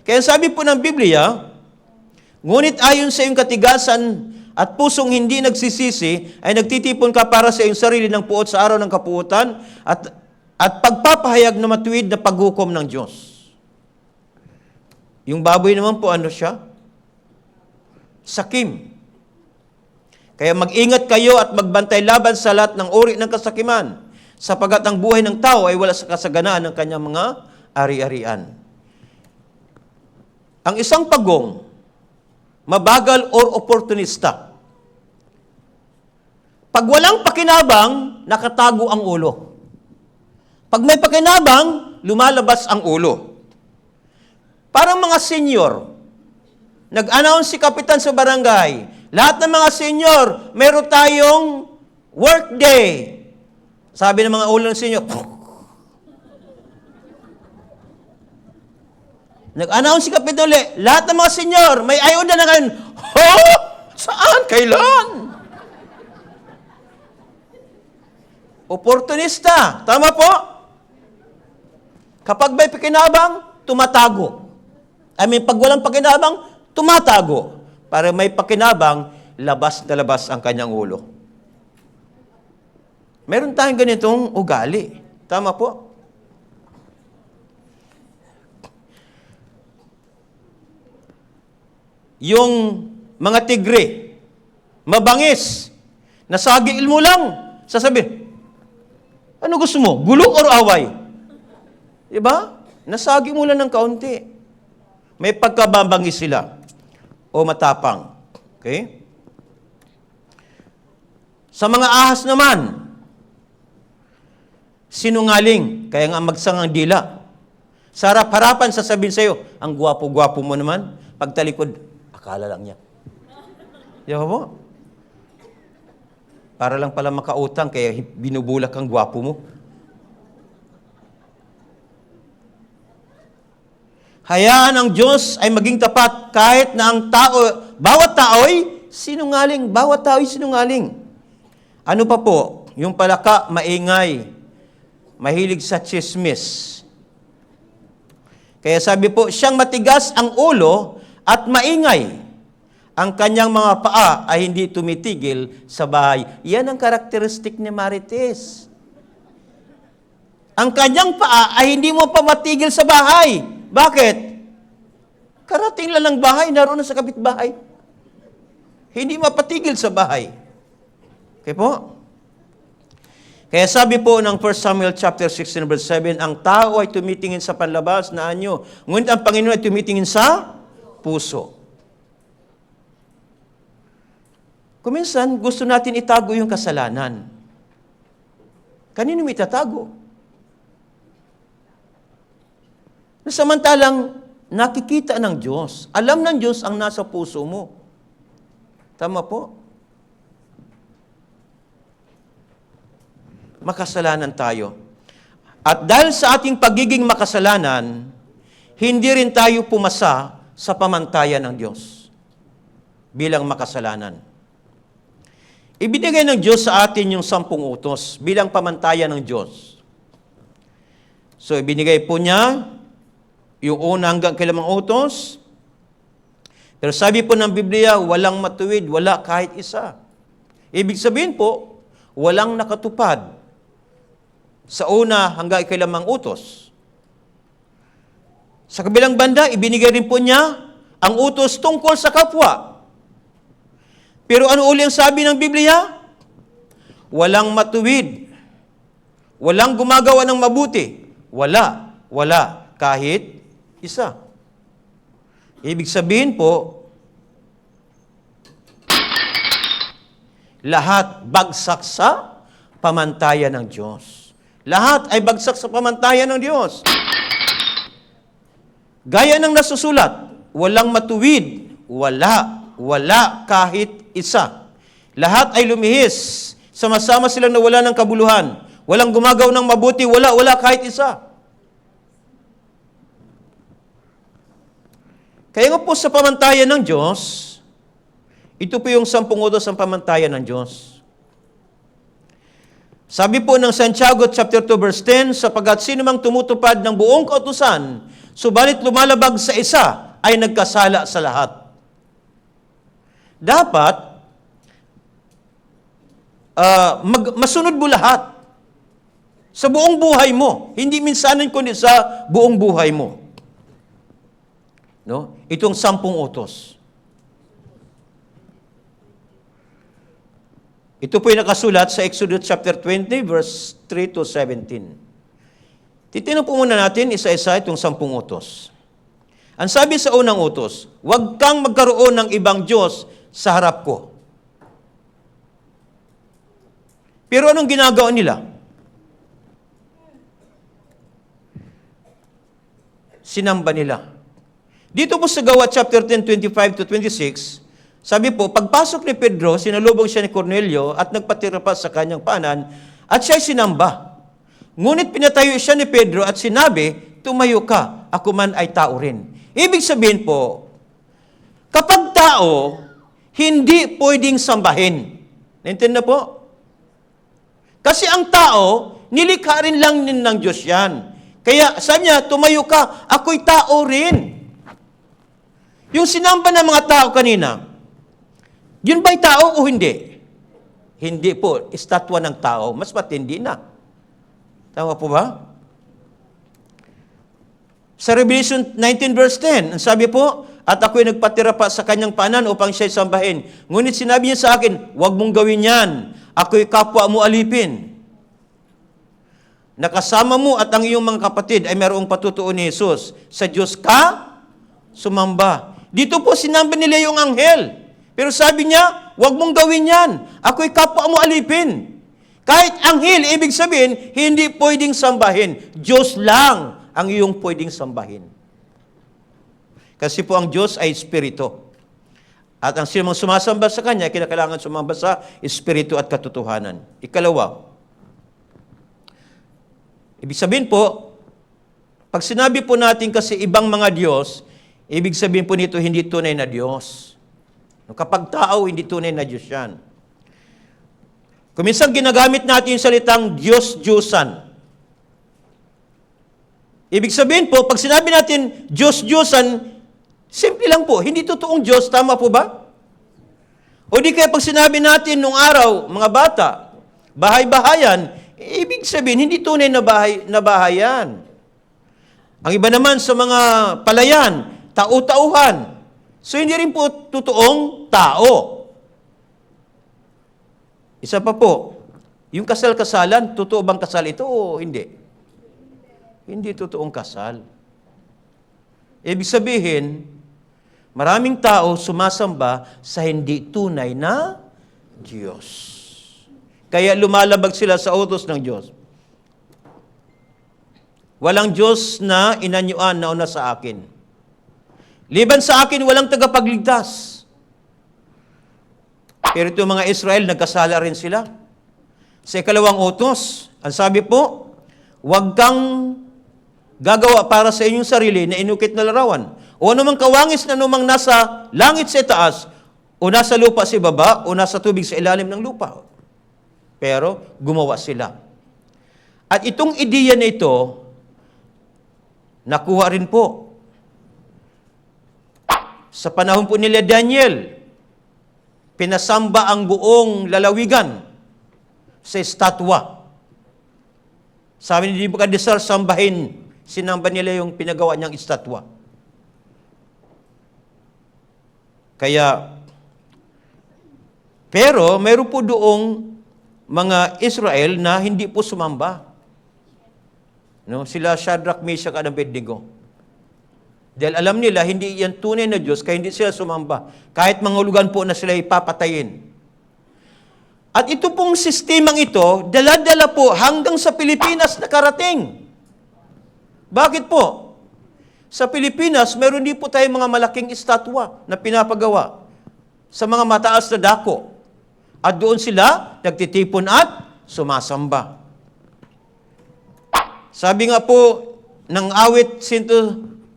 Kaya sabi po ng Biblia, ngunit ayon sa iyong katigasan at pusong hindi nagsisisi, ay nagtitipon ka para sa iyong sarili ng puot sa araw ng kapuutan, at at pagpapahayag na matuwid na paghukom ng Diyos. Yung baboy naman po, ano siya? Sakim. Kaya mag-ingat kayo at magbantay laban sa lahat ng uri ng kasakiman, sapagat ang buhay ng tao ay wala sa kasaganaan ng kanyang mga ari-arian. Ang isang pagong, mabagal or oportunista. Pag walang pakinabang, nakatago ang ulo. Pag may pakinabang, lumalabas ang ulo. Parang mga senior, nag-announce si kapitan sa barangay, lahat ng mga senior, meron tayong work day. Sabi ng mga ulo ng senior, nag-announce si kapitan ulit, lahat ng mga senior, may ayuda na ngayon. Ho? Saan? Kailan? Oportunista. Tama po? Kapag may pakinabang, tumatago. Pag walang pakinabang, tumatago. Para may pakinabang, labas na labas ang kanyang ulo. Meron tayong ganitong ugali. Tama po? Yung mga tigre, mabangis, nasagil mo lang, sasabihin, ano gusto mo? Gulo or away? Diba? Nasagi mo lang ng kaunti. May pagkababangis sila. O matapang. Okay? Sa mga ahas naman, sinungaling. Kaya nga magsangang dila. Sa harap-harapan, sasabihin sa'yo, ang gwapo-gwapo mo naman. Pagtalikod, akala lang niya. Diba po? Para lang pala makautang, kaya binubulak ang gwapo mo. Hayaan ang Diyos ay maging tapat kahit na ang tao, bawat tao'y sinungaling. Bawat tao'y sinungaling. Ano pa po? Yung palaka, maingay. Mahilig sa chismis. Kaya sabi po, siyang matigas ang ulo at maingay. Ang kanyang mga paa ay hindi tumitigil sa bahay. Yan ang karakteristik ni Marites. Ang kanyang paa ay hindi mo pa matigil sa bahay. Bakit? Karating lang ng bahay, naroon na sa kapitbahay. Hindi mapatigil sa bahay. Okay po? Kaya sabi po ng 1 Samuel chapter 16 verse 7, ang tao ay tumitingin sa panlabas na anyo, ngunit ang Panginoon ay tumitingin sa puso. Kuminsan, gusto natin itago yung kasalanan. Kanino mo itatago? Samantalang nakikita ng Diyos. Alam ng Diyos ang nasa puso mo. Tama po? Makasalanan tayo. At dahil sa ating pagiging makasalanan, hindi rin tayo pumasa sa pamantayan ng Diyos bilang makasalanan. Ibinigay ng Diyos sa atin yung 10 utos bilang pamantayan ng Diyos. So, ibinigay po niya yung una hanggang kailamang utos. Pero sabi po ng Biblia, walang matuwid, wala kahit isa. Ibig sabihin po, walang nakatupad sa una hanggang kailamang utos. Sa kabilang banda, ibinigay rin po niya ang utos tungkol sa kapwa. Pero ano uli ang sabi ng Biblia? Walang matuwid. Walang gumagawa ng mabuti. Wala kahit isa. Ibig sabihin po, lahat bagsak sa pamantayan ng Diyos. Lahat ay bagsak sa pamantayan ng Diyos. Gaya ng nasusulat, walang matuwid, wala kahit isa. Lahat ay lumihis. Sama-sama silang nawala ng kabuluhan. Walang gumagaw ng mabuti, wala kahit isa. Kaya nga po sa pamantayan ng Diyos, ito po yung 10 utos ng pamantayan ng Diyos. Sabi po ng Santiago chapter 2 verse 10, sapagkat sino mang tumutupad ng buong kautusan, subalit lumalabag sa isa, ay nagkasala sa lahat. Dapat, masunod mo lahat. Sa buong buhay mo. Hindi minsanan kundi sa buong buhay mo. No? Itong 10 utos. Ito po yung nakasulat sa Exodus chapter 20, verse 3 to 17. Titignan po muna natin isa-isa itong 10 utos. Ang sabi sa unang utos, huwag kang magkaroon ng ibang Diyos sa harap ko. Pero anong ginagawa nila? Sinamba nila. Dito po sa Gawa chapter 10, 25 to 26, sabi po, pagpasok ni Pedro, sinalubong siya ni Cornelio at nagpatira pa sa kanyang paanan at siya'y sinamba. Ngunit pinatayo siya ni Pedro at sinabi, tumayo ka, ako man ay tao rin. Ibig sabihin po, kapag tao, hindi pwedeng sambahin. Naintindihan na po? Kasi ang tao, nilikha rin lang ng Diyos yan. Kaya sabi niya, tumayo ka, ako'y tao rin. Yung sinamba ng mga tao kanina, yun ba'y tao o hindi? Hindi po, estatwa ng tao, mas matindi na. Tama po ba? Sa Revelation 19 verse 10, ang sabi po, at ako'y nagpatira pa sa kanyang panan upang siya'y sambahin. Ngunit sinabi niya sa akin, huwag mong gawin yan, ako'y kapwa mo alipin. Nakasama mo at ang iyong mga kapatid ay mayroong patutuon ni Jesus. Sa Diyos ka, sumamba. Dito po sinamba nila yung anghel. Pero sabi niya, huwag mong gawin yan. Ako'y kapwa mo alipin. Kahit anghel, ibig sabihin, hindi pwedeng sambahin. Diyos lang ang iyong pwedeng sambahin. Kasi po ang Diyos ay Espiritu. At ang sinumang sumasamba sa Kanya, kinakailangan sumamba sa Espiritu at katotohanan. Ikalawa, ibig sabihin po, pag sinabi po natin kasi ibang mga Diyos, ibig sabihin po nito hindi tunay na Diyos. Kapag tao, hindi tunay na Diyos yan. Kung minsan ginagamit natin yung salitang Diyos-Diyosan. Ibig sabihin po, pag sinabi natin Diyos-Diyosan, simple lang po, hindi totoong Diyos, tama po ba? O di kaya pag sinabi natin nung araw, mga bata, bahay-bahayan, ibig sabihin, hindi tunay na bahayan. Ang iba naman sa mga palayan, tao-tauhan. So, hindi rin po totoong tao. Isa pa po, yung kasal-kasalan, totoo bang kasal ito o hindi? Hindi totoong kasal. Ibig sabihin, maraming tao sumasamba sa hindi tunay na Diyos. Kaya lumalabag sila sa utos ng Diyos. Walang Diyos na inanyuan na una sa akin. Liban sa akin, walang tagapagligtas. Pero ito mga Israel, nagkasala rin sila. Sa ikalawang utos, ang sabi po, huwag kang gagawa para sa inyong sarili na inukit na larawan. O anumang kawangis na anumang nasa langit sa itaas, o nasa lupa sa baba, o nasa tubig sa ilalim ng lupa. Pero gumawa sila. At itong ideya na ito, nakuha rin po. Sa panahon po nila Daniel, pinasamba ang buong lalawigan sa estatwa. Sabi ni Nebuchadnezzar, sambahin. Sinamba nila yung pinagawa niyang estatwa. Kaya, pero mayroon po doong mga Israel na hindi po sumamba. No? Sila Shadrach, Meshach, at Abednego. Dahil alam nila, hindi yan tunay na Diyos, kaya hindi sila sumamba. Kahit mangulugan po na sila ipapatayin. At ito pong sistemang ito, dala-dala po hanggang sa Pilipinas nakarating. Bakit po? Sa Pilipinas, meron din po tayong mga malaking estatwa na pinapagawa sa mga mataas na dako. At doon sila nagtitipon at sumasamba. Sabi nga po ng awit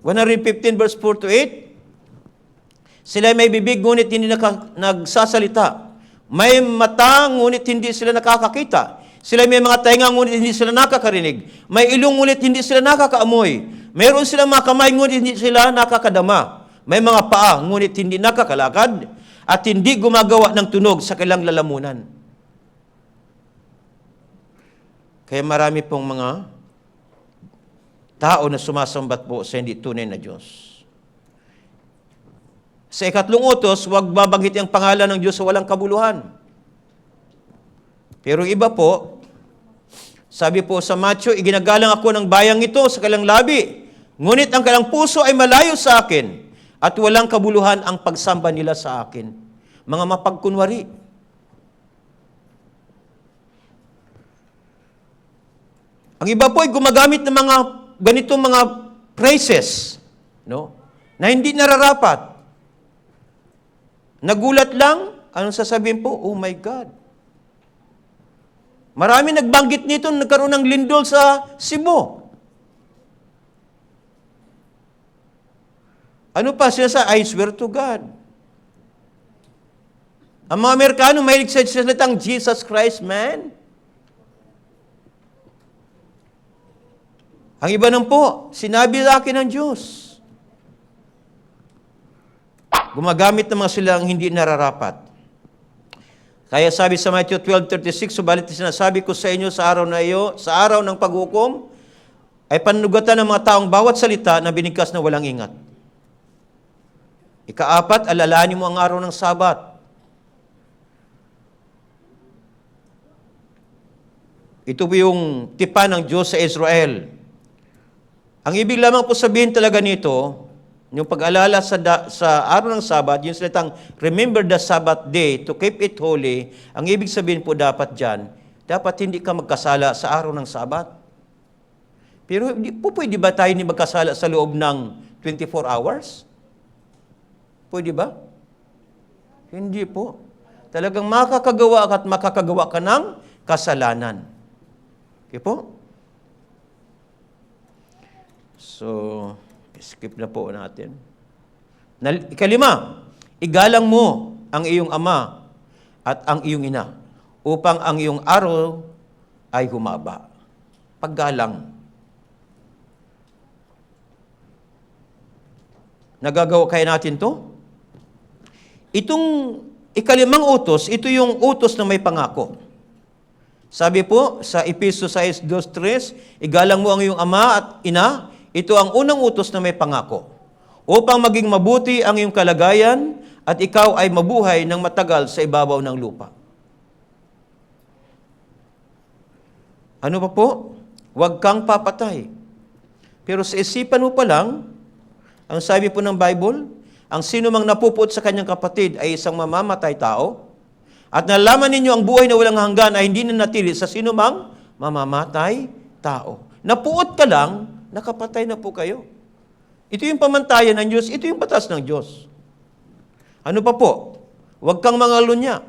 115 verse 4 to 8, sila may bibig ngunit hindi nagsasalita. May mata ngunit hindi sila nakakakita. Sila may mga tainga ngunit hindi sila nakakarinig. May ilong ngunit hindi sila nakakaamoy. Mayroon silang mga kamay ngunit hindi sila nakakadama. May mga paa ngunit hindi nakakalakad at hindi gumagawa ng tunog sa kanilang lalamunan. Kaya marami pong mga tao na sumasambat po sa hindi tunay na Diyos. Sa ikatlong utos, huwag babanggit ang pangalan ng Diyos sa walang kabuluhan. Pero iba po, sabi po sa Matthew, iginagalang ako ng bayang ito sa kanilang labi, ngunit ang kanilang puso ay malayo sa akin, at walang kabuluhan ang pagsamba nila sa akin. Mga mapagkunwari. Ang iba po ay gumagamit ng mga ganitong mga phrases, no? Na hindi nararapat. Nagulat lang, anong sasabihin po? Oh my God. Marami nagbanggit nito, nagkaroon ng lindol sa Cebu. Ano pa siya I swear to God. Ang mga Amerikano mahilig sa salitang Jesus Christ, man. Ang iba nang po, sinabi sa akin ng Diyos. Gumagamit ng mga silang hindi nararapat. Kaya sabi sa Matthew 12:36, subalit sinasabi ko sa inyo sa araw na iyo, sa araw ng paghukom, ay panunugatan ng mga taong bawat salita na binigkas na walang ingat. Ikaapat, alalahanin mo ang araw ng Sabat. Ito po yung tipan ng Diyos sa Israel. Ang ibig lamang po sabihin talaga nito, yung pag-alala sa araw ng Sabat, yung salitang remember the Sabbath day to keep it holy, ang ibig sabihin po dapat dyan, dapat hindi ka magkasala sa araw ng Sabat. Pero pwede ba tayo hindi magkasala sa loob ng 24 hours? Pwede ba? Hindi po. Talagang makakagawa at makakagawa ka ng kasalanan. Okay po? So, skip na po natin. Ikalima, igalang mo ang iyong ama at ang iyong ina upang ang iyong araw ay humaba. Paggalang. Nagagawa kaya natin to? Itong ikalimang utos, ito yung utos na may pangako. Sabi po sa Efesos 6:2-3, igalang mo ang iyong ama at ina. Ito ang unang utos na may pangako, upang maging mabuti ang iyong kalagayan at ikaw ay mabuhay ng matagal sa ibabaw ng lupa. Ano pa po? Huwag kang papatay. Pero sa isipan mo pa lang, ang sabi po ng Bible, ang sino mang napuput sa kanyang kapatid ay isang mamamatay tao, at nalaman ninyo ang buhay na walang hanggan ay hindi na natili sa sino mang mamamatay tao. Napuot ka lang, nakapatay na po kayo. Ito yung pamantayan ng Diyos, ito yung batas ng Diyos. Ano pa po? Huwag kang mangalunya.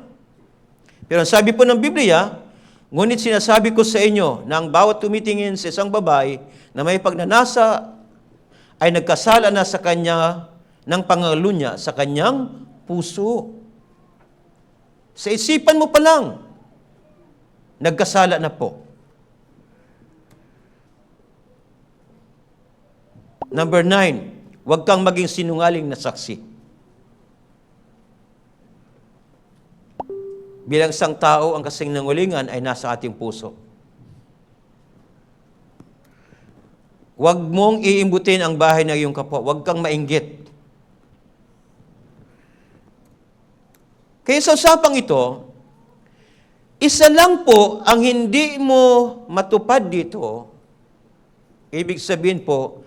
Pero ang sabi po ng Biblia, ngunit sinasabi ko sa inyo na ang bawat tumitingin sa isang babae na may pagnanasa ay nagkasala na sa kanya ng pangalunya sa kanyang puso. Sa isipan mo pa lang, nagkasala na po. Number 9, huwag kang maging sinungaling na saksi. Bilang isang tao, ang kasinungalingan ay nasa ating puso. Huwag mong iimbutin ang bahay ng iyong kapwa. Huwag kang mainggit. Kaya sa usapang ito, isa lang po ang hindi mo matupad dito. Ibig sabihin po,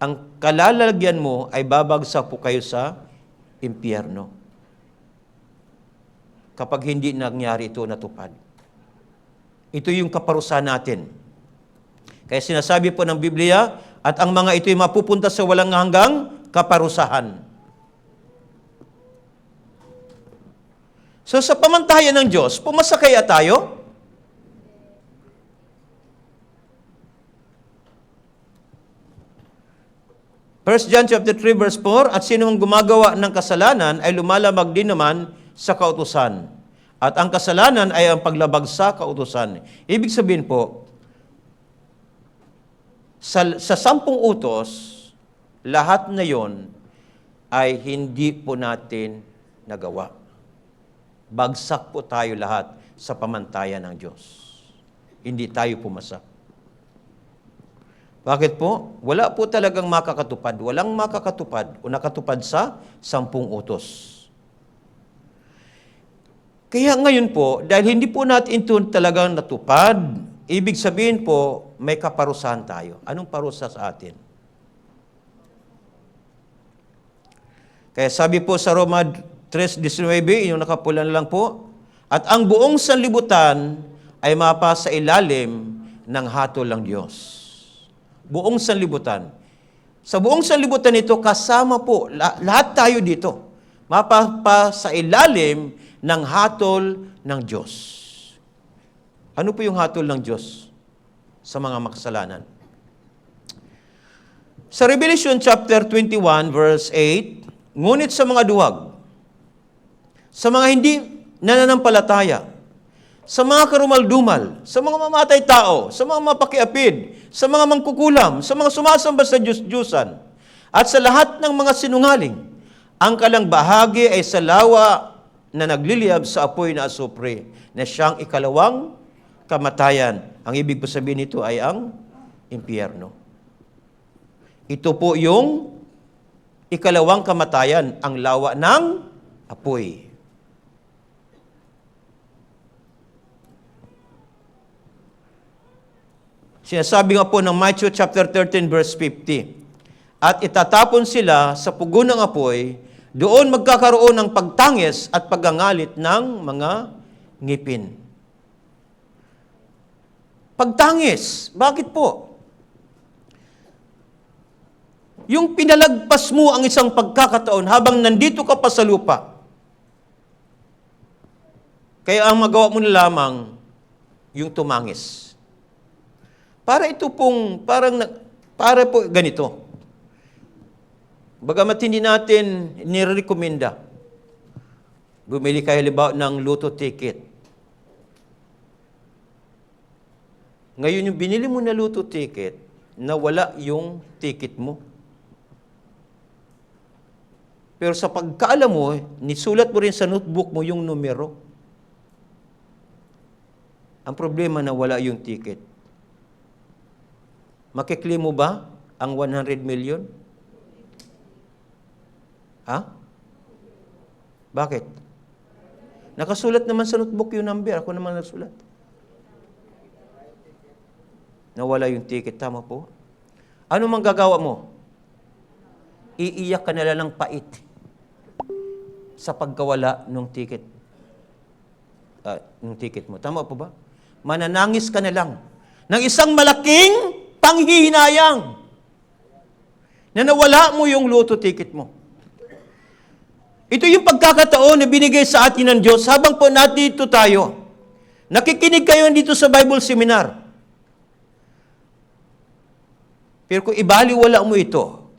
ang kalalagyan mo ay babagsak po kayo sa impyerno. Kapag hindi nangyari ito natupad. Ito yung kaparusahan natin. Kaya sinasabi po ng Biblia, at ang mga ito'y mapupunta sa walang hanggang kaparusahan. So sa pamantayan ng Diyos, pumasa kaya tayo? First John chapter 3 verse 4, at sino mang gumagawa ng kasalanan ay lumalabag din naman sa kautusan. At ang kasalanan ay ang paglabag sa kautusan. Ibig sabihin po, sa 10 utos, lahat na yon ay hindi po natin nagawa. Bagsak po tayo lahat sa pamantayan ng Diyos. hindi tayo pumasa. Bakit po? Wala po talagang makakatupad. Walang makakatupad o nakatupad sa 10 utos. Kaya ngayon po, dahil hindi po natin ito talagang natupad, ibig sabihin po, may kaparusahan tayo. Anong parusa sa atin? Kaya sabi po sa Roma 3:19, yung nakapula na lang po, at ang buong sanlibutan ay mapasa ilalim ng hatol ng Diyos. Buong sanlibutan. Sa buong sanlibutan ito, kasama po, lahat tayo dito, mapasa ilalim ng hatol ng Diyos. Ano po yung hatol ng Diyos sa mga makasalanan? Sa Revelation chapter 21, verse 8, ngunit sa mga duwag, sa mga hindi nananampalataya, sa mga karumaldumal, sa mga mamatay tao, sa mga mapakiapid, sa mga mangkukulam, sa mga sumasamba sa Diyos-Diyusan, at sa lahat ng mga sinungaling, ang kalang bahagi ay sa lawa na nagliliyab sa apoy na asupre, na siyang ikalawang kamatayan. Ang ibig po sabihin nito ay ang impyerno. Ito po yung ikalawang kamatayan, ang lawa ng apoy. Sinasabi nga po ng Matthew chapter 13 verse 50, at itatapon sila sa pugon ng apoy, doon magkakaroon ng pagtangis at paggangalit ng mga ngipin. Pagtangis, bakit po? Yung pinalagpas mo ang isang pagkakataon habang nandito ka pa sa lupa. Kaya ang magawa mo na lamang yung tumangis. Para ito pong, para po ganito. Bagamat hindi natin nirekomenda, bumili kayo halimbawa ng lotto ticket. Ngayon yung binili mo na lotto ticket, nawala yung ticket mo. Pero sa pagkaalam mo, nisulat mo rin sa notebook mo yung numero. Ang problema na wala yung ticket. Makiklaim mo ba ang 100 million? Ha? Bakit? Nakasulat naman sa notebook yung number. Ako naman nagsulat. Nawala yung ticket. Tama po. Ano mang gagawa mo? Iiyak ka na lang ng pait sa pagkawala ng ticket. Ng ticket mo. Tama po ba? Mananangis ka na lang ng isang malaking panghihinayang na nawala mo yung lotto ticket mo. Ito yung pagkakataon na binigay sa atin ng Diyos habang po nandito tayo. Nakikinig kayo dito sa Bible Seminar. Pero kung ibaliwala mo ito,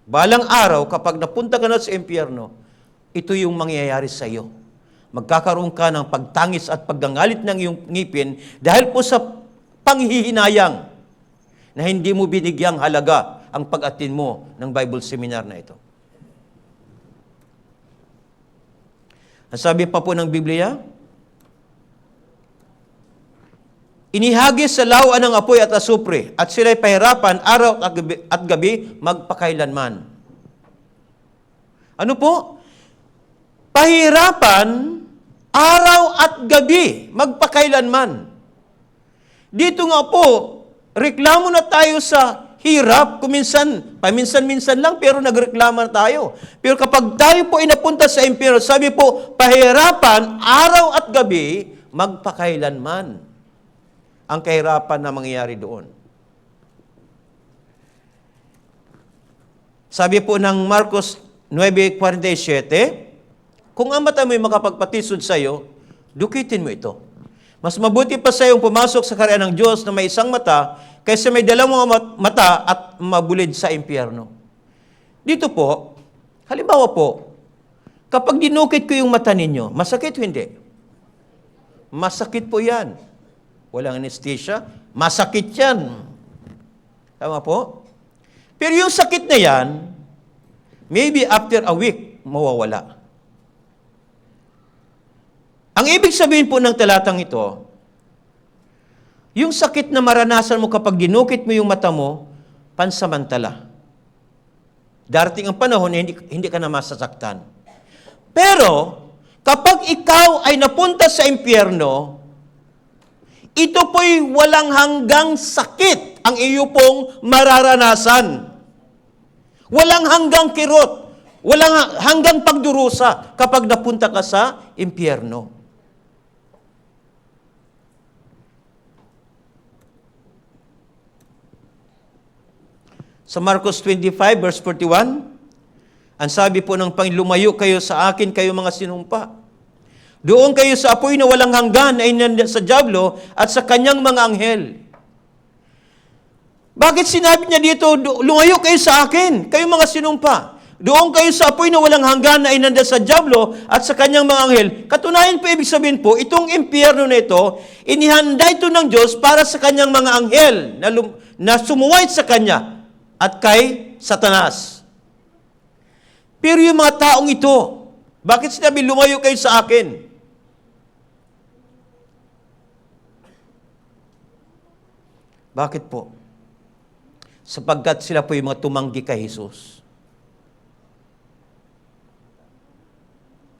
balang araw kapag napunta ka na sa impyerno, ito yung mangyayari sa iyo. Magkakaroon ka ng pagtangis at paggangalit ng iyong ngipin dahil po sa panghihinayang na hindi mo binigyang halaga ang pag-attend mo ng Bible Seminar na ito. Ang sabi pa po ng Biblia, inihagis sa lawa ng apoy at asupre, at sila'y pahirapan araw at gabi magpakailanman. Ano po? Pahirapan araw at gabi magpakailanman. Dito nga po, reklamo na tayo sa hirap, paminsan-minsan lang, pero nagreklamo na tayo. Pero kapag tayo po inapunta sa impyerno, sabi po, pahirapan, araw at gabi, magpakailanman. Ang kahirapan na mangyayari doon. Sabi po ng Marcos 9:47, kung ang mata mo'y makapagpatisod sa iyo, dukitin mo ito. Mas mabuti pa sa iyong pumasok sa kaharian ng Diyos na may isang mata, kaysa may dalawang mata at mabulid sa impyerno. Dito po, halimbawa po, kapag dinukit ko yung mata ninyo, masakit o hindi? Masakit po yan. Walang anesthesia, masakit yan. Tama po? Pero yung sakit na yan, maybe after a week, mawawala. Ang ibig sabihin po ng talatang ito, Yung sakit na maranasan mo kapag dinukit mo yung mata mo, pansamantala. Darating ang panahon na hindi ka na masasaktan. Pero, kapag ikaw ay napunta sa impyerno, ito po'y walang hanggang sakit ang iyo pong mararanasan. Walang hanggang kirot, walang hanggang pagdurusa kapag napunta ka sa impyerno. Sa Marcos 25, verse 41, ang sabi po ng Panginoon, lumayo kayo sa akin, kayo mga sinumpa. Doon kayo sa apoy na walang hanggan ay sa dyablo at sa kanyang mga anghel. Bakit sinabi niya dito, lumayo kayo sa akin, kayo mga sinumpa? Doon kayo sa apoy na walang hanggan ay nanda sa dyablo at sa kanyang mga anghel. Katunayan po, ibig sabihin po, itong impyerno na ito, inihanda ito ng Diyos para sa kanyang mga anghel na sumuwait sa kanya at kay Satanas. Pero yung mga taong ito, bakit sinabi lumayo kayo sa akin? Bakit po? Sapagkat sila po yung mga tumanggi kay Jesus.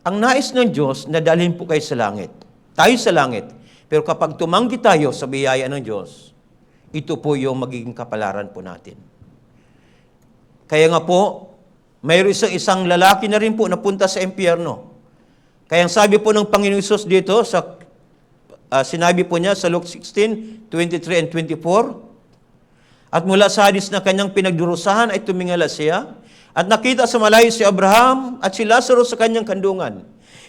Ang nais ng Diyos na dalhin po kayo sa langit. Tayo sa langit. Pero kapag tumanggi tayo sa biyaya ng Diyos, ito po yung magiging kapalaran po natin. Kaya nga po, mayroon isang lalaki na rin po napunta sa impyerno. Kaya ang sabi po ng Panginoon Hesus dito, sinabi po niya sa Luke 16, 23 and 24, at mula sa hadis na kanyang pinagdurusahan ay tumingala siya, at nakita sa malayo si Abraham at si Lazarus sa kanyang kandungan.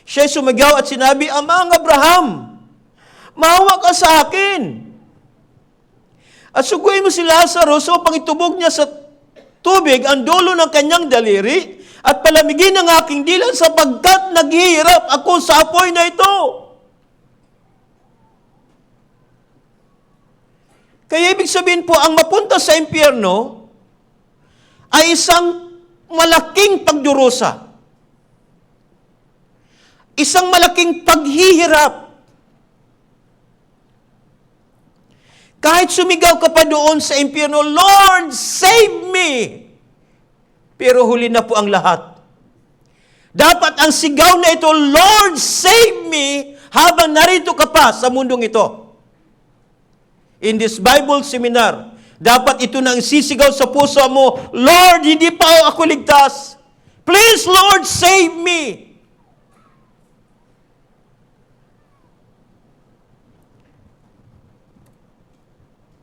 Siya'y sumigaw at sinabi, Amang Abraham, maawa ka sa akin. At suguin mo si Lazarus upang itubog niya sa tubig ang dulo ng kanyang daliri at palamigin ang aking dila sapagkat naghihirap ako sa apoy na ito. Kaya ibig sabihin po, ang mapunta sa impyerno ay isang malaking pagdurusa. Isang malaking paghihirap. Kahit sumigaw ka pa doon sa impyerno, Lord, save me! Pero huli na po ang lahat. Dapat ang sigaw na ito, Lord, save me, habang narito ka pa sa mundong ito. In this Bible seminar, dapat ito nang sisigaw sa puso mo, Lord, hindi pa ako ligtas. Please, Lord, save me!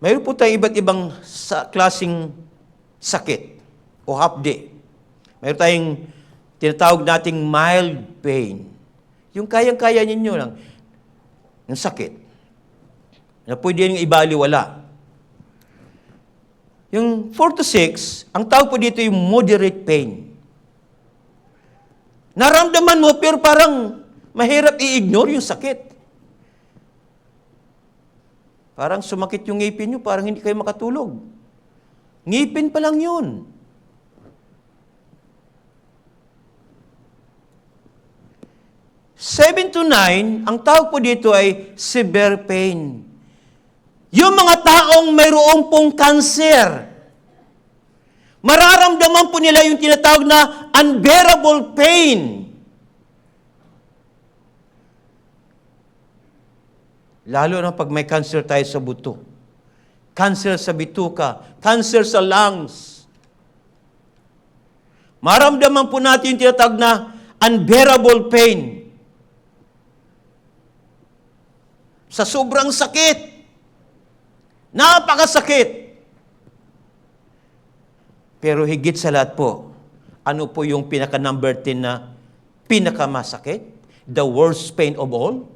Mayroon po tayong iba't ibang klaseng sakit o hapde. Mayroon tayong tinatawag nating mild pain. Yung kayang-kaya ninyo lang ng sakit na pwede nyo ibaliwala. Yung 4 to 6, ang tawag po dito yung moderate pain. Naramdaman mo pero parang mahirap i-ignore yung sakit. Parang sumakit yung ngipin nyo, parang hindi kayo makatulog. Ngipin pa lang yun. Seven to 9, ang tawag po dito ay severe pain. Yung mga taong mayroong pong cancer, mararamdaman po nila yung tinatawag na unbearable pain. Lalo na pag may cancer tayo sa buto. Cancer sa bituka. Cancer sa lungs. Maramdaman po natin yung tinatawag na unbearable pain. Sa sobrang sakit. Napakasakit. Pero higit sa lahat po, ano po yung pinaka-number 10 na pinakamasakit? The worst pain of all?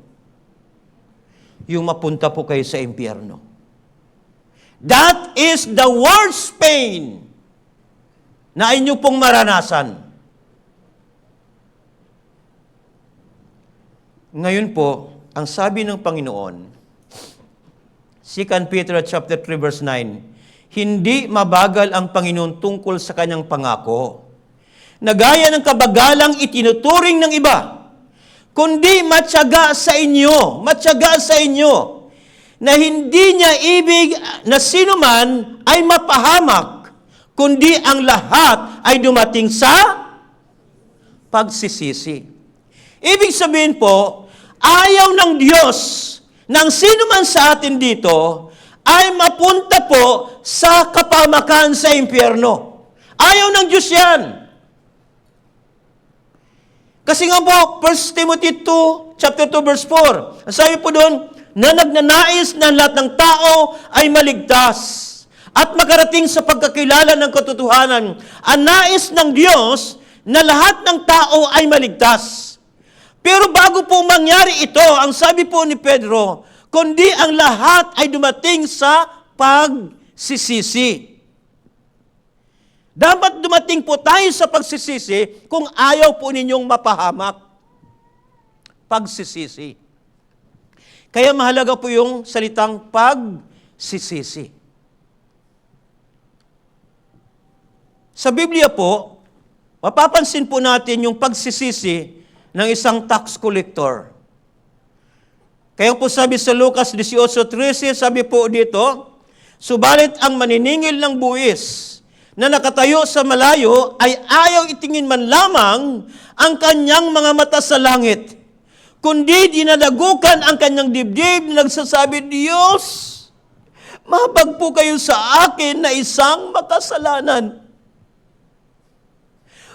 Yung mapunta po kayo sa impyerno. That is the worst pain na inyo pong maranasan. Ngayon po, ang sabi ng Panginoon, 2 Peter chapter 3 verse 9, hindi mabagal ang Panginoon tungkol sa kanyang pangako, na gaya ng kabagalang itinuturing ng iba, kundi matyaga sa inyo, na hindi niya ibig na sino man ay mapahamak, kundi ang lahat ay dumating sa pagsisisi. Ibig sabihin po, ayaw ng Diyos ng sino man sa atin dito ay mapunta po sa kapahamakan sa impyerno. Ayaw ng Diyos yan. Kasi nga po, 1 Timothy 2, chapter 2, verse 4, ang sabi po doon, na nagnanais na lahat ng tao ay maligtas at makarating sa pagkakilala ng katotohanan. Ang nais ng Diyos na lahat ng tao ay maligtas. Pero bago po mangyari ito, ang sabi po ni Pedro, kundi ang lahat ay dumating sa pagsisisi. Dapat dumating po tayo sa pagsisisi kung ayaw po ninyong mapahamak. Pagsisisi. Kaya mahalaga po yung salitang pagsisisi. Sa Biblia po, mapapansin po natin yung pagsisisi ng isang tax collector. Kaya po sabi sa Lucas 18:13, sabi po dito, subalit ang maniningil ng buwis na nakatayo sa malayo ay ayaw itingin man lamang ang kanyang mga mata sa langit, kundi dinadagukan ang kanyang dibdib na nagsasabi, Diyos, mahabag po kayo sa akin na isang makasalanan.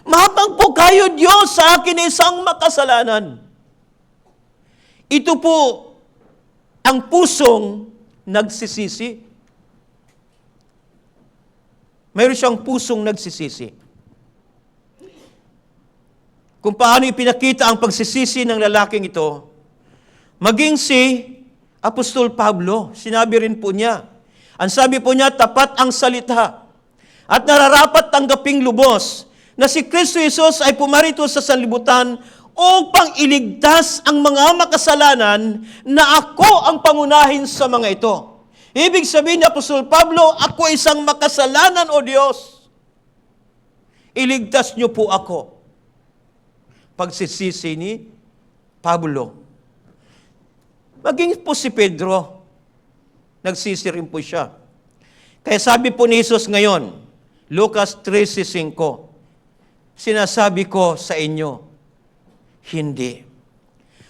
Mahabag po kayo, Diyos, sa akin na isang makasalanan. Ito po ang pusong nagsisisi. Mayroon siyang pusong nagsisisi. Kung paano ipinakita ang pagsisisi ng lalaking ito, maging si Apostol Pablo, sinabi rin po niya. Ang sabi po niya, tapat ang salita at nararapat tanggaping lubos na si Kristo Jesus ay pumarito sa sanlibutan upang iligtas ang mga makasalanan na ako ang pangunahin sa mga ito. Ibig sabihin ni Apostol Pablo, ako isang makasalanan o Diyos. Iligtas niyo po ako. Pagsisisi ni Pablo. Maging po si Pedro, nagsisi rin po siya. Kaya sabi po ni Jesus ngayon, Lucas 13:5, sinasabi ko sa inyo, hindi.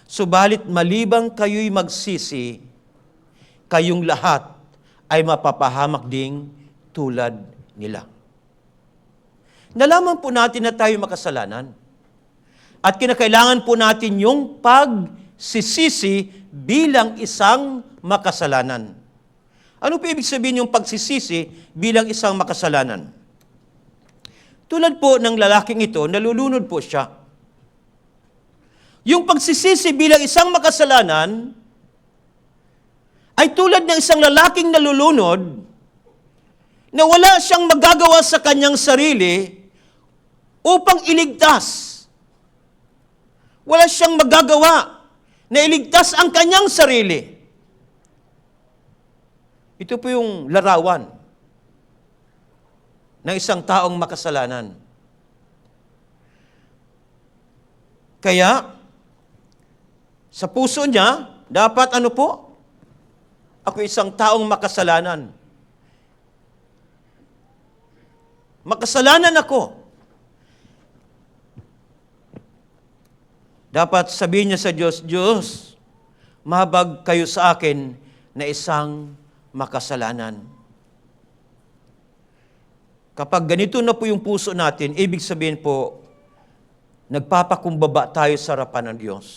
Subalit malibang kayo'y magsisi, kayong lahat ay mapapahamak ding tulad nila. Nalaman po natin na tayo makasalanan. At kinakailangan po natin yung pagsisisi bilang isang makasalanan. Ano po ibig sabihin yung pagsisisi bilang isang makasalanan? Tulad po ng lalaking ito, nalulunod po siya. Yung pagsisisi bilang isang makasalanan ay tulad ng isang lalaking nalulunod na wala siyang magagawa sa kanyang sarili upang iligtas. Wala siyang magagawa na iligtas ang kanyang sarili. Ito po yung larawan ng isang taong makasalanan. Kaya, sa puso niya, dapat ano po? Ako isang taong makasalanan. Makasalanan ako. Dapat sabihin niya sa Diyos, Diyos, mahabag kayo sa akin na isang makasalanan. Kapag ganito na po yung puso natin, ibig sabihin po, nagpapakumbaba tayo sa harapan ng Diyos.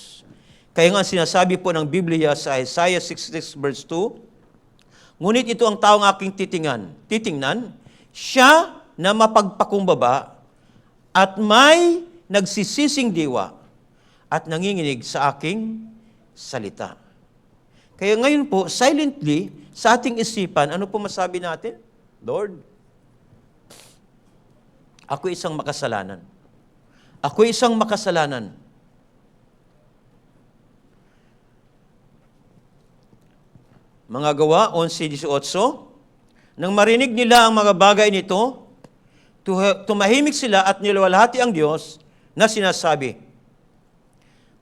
Kaya nga sinasabi po ng Biblia sa Isaiah 66 verse 2, ngunit ito ang taong aking titingnan, siya na mapagpakumbaba at may nagsisising diwa at nanginginig sa aking salita. Kaya ngayon po, silently, sa ating isipan, ano po masabi natin? Lord, ako isang makasalanan. Ako isang makasalanan. Mga Gawa 11:18, nang marinig nila ang mga bagay nito, tumahimik sila at niluwalhati ang Diyos na sinasabi,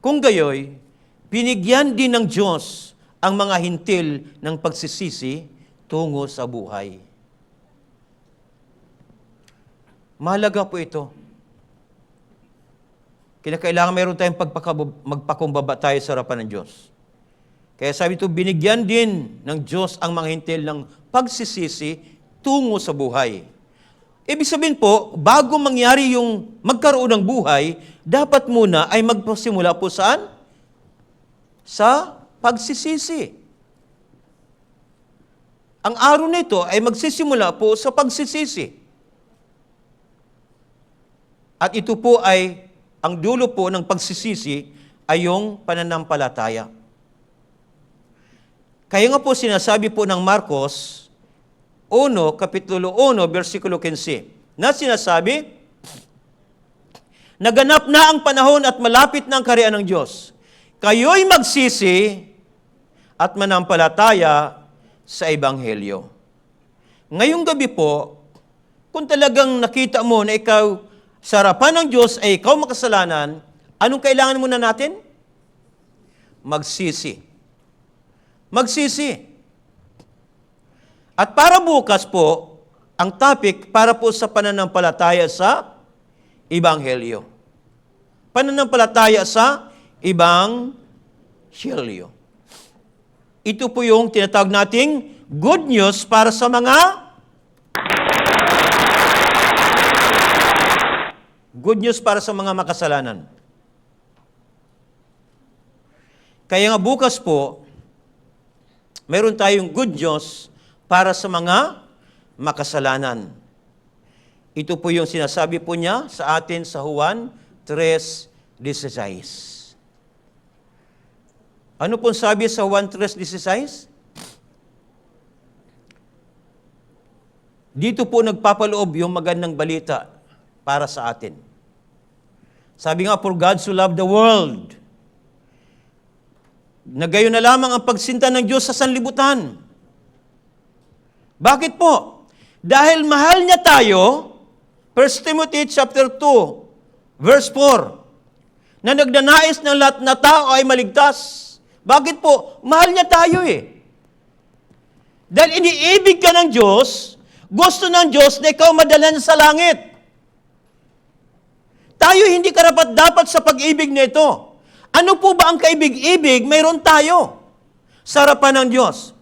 kung gayoy, binigyan din ng Diyos ang mga hintil ng pagsisisi tungo sa buhay. Mahalaga po ito. Kinakailangan mayroon tayong magpakumbaba tayo sa harapan ng Diyos. Kaya sabi ito, binigyan din ng Diyos ang mga hintil ng pagsisisi tungo sa buhay. Ibig sabihin po, bago mangyari yung magkaroon ng buhay, dapat muna ay magpasimula po saan? Sa pagsisisi. Ang araw nito ay magsisimula po sa pagsisisi. At ito po ay, ang dulo po ng pagsisisi ay yung pananampalataya. Kaya nga po sinasabi po ng Marcos 1, Kapitulo 1, versikulo 15, na sinasabi, naganap na ang panahon at malapit na ang kaharian ng Diyos. Kayo'y magsisi at manampalataya sa Ebanghelyo. Ngayong gabi po, kung talagang nakita mo na ikaw sa harapan ng Diyos ay ikaw makasalanan, anong kailangan muna natin? Magsisi. Magsisi. At para bukas po, ang topic para po sa pananampalataya sa Ebanghelyo. Pananampalataya sa Ebanghelyo. Ito po yung tinatawag nating good news para sa mga makasalanan. Kaya nga bukas po, meron tayong good news para sa mga makasalanan. Ito po yung sinasabi po niya sa atin sa Juan 3:16. Ano pong sabi sa Juan 3:16? Dito po nagpapaloob yung magandang balita para sa atin. Sabi nga, for God so loved the world, na gayon na lamang ang pagsinta ng Diyos sa sanlibutan. Bakit po? Dahil mahal niya tayo, 1 Timothy chapter 2, verse 4, na nagnanais ng lahat na tao ay maligtas. Bakit po? Mahal niya tayo eh. Dahil iniibig ka ng Diyos, gusto ng Diyos na ikaw madala niya sa langit. Tayo hindi karapat-dapat sa pag-ibig nito. Ano po ba ang kaibig-ibig? Mayroon tayo sa harapan ng Diyos.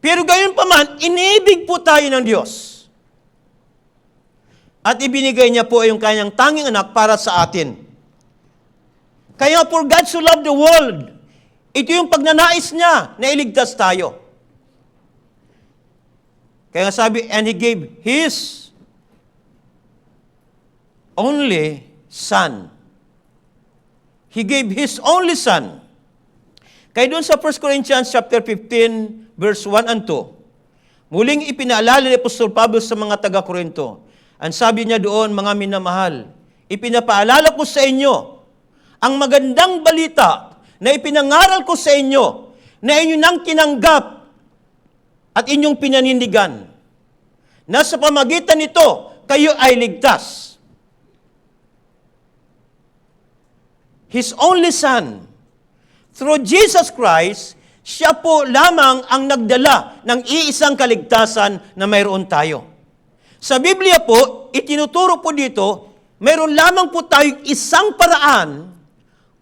Pero gayon pa man, iniibig po tayo ng Diyos. At ibinigay niya po yung kanyang tanging anak para sa atin. Kaya for God so loved the world, ito yung pagnanais niya na iligtas tayo. Kaya sabi, and He gave His only Son. He gave His only Son. Kaya doon sa 1 Corinthians chapter 15, verse 1 and 2, muling ipinaalala ni Apostol Pablo sa mga taga-Korinto. Ang sabi niya doon, mga minamahal, ipinapaalala ko sa inyo ang magandang balita na ipinangaral ko sa inyo na inyo nang tinanggap at inyong pinanindigan, na sa pamagitan nito, kayo ay ligtas. His only Son, through Jesus Christ, siya po lamang ang nagdala ng iisang kaligtasan na mayroon tayo. Sa Biblia po, itinuturo po dito, mayroon lamang po tayong isang paraan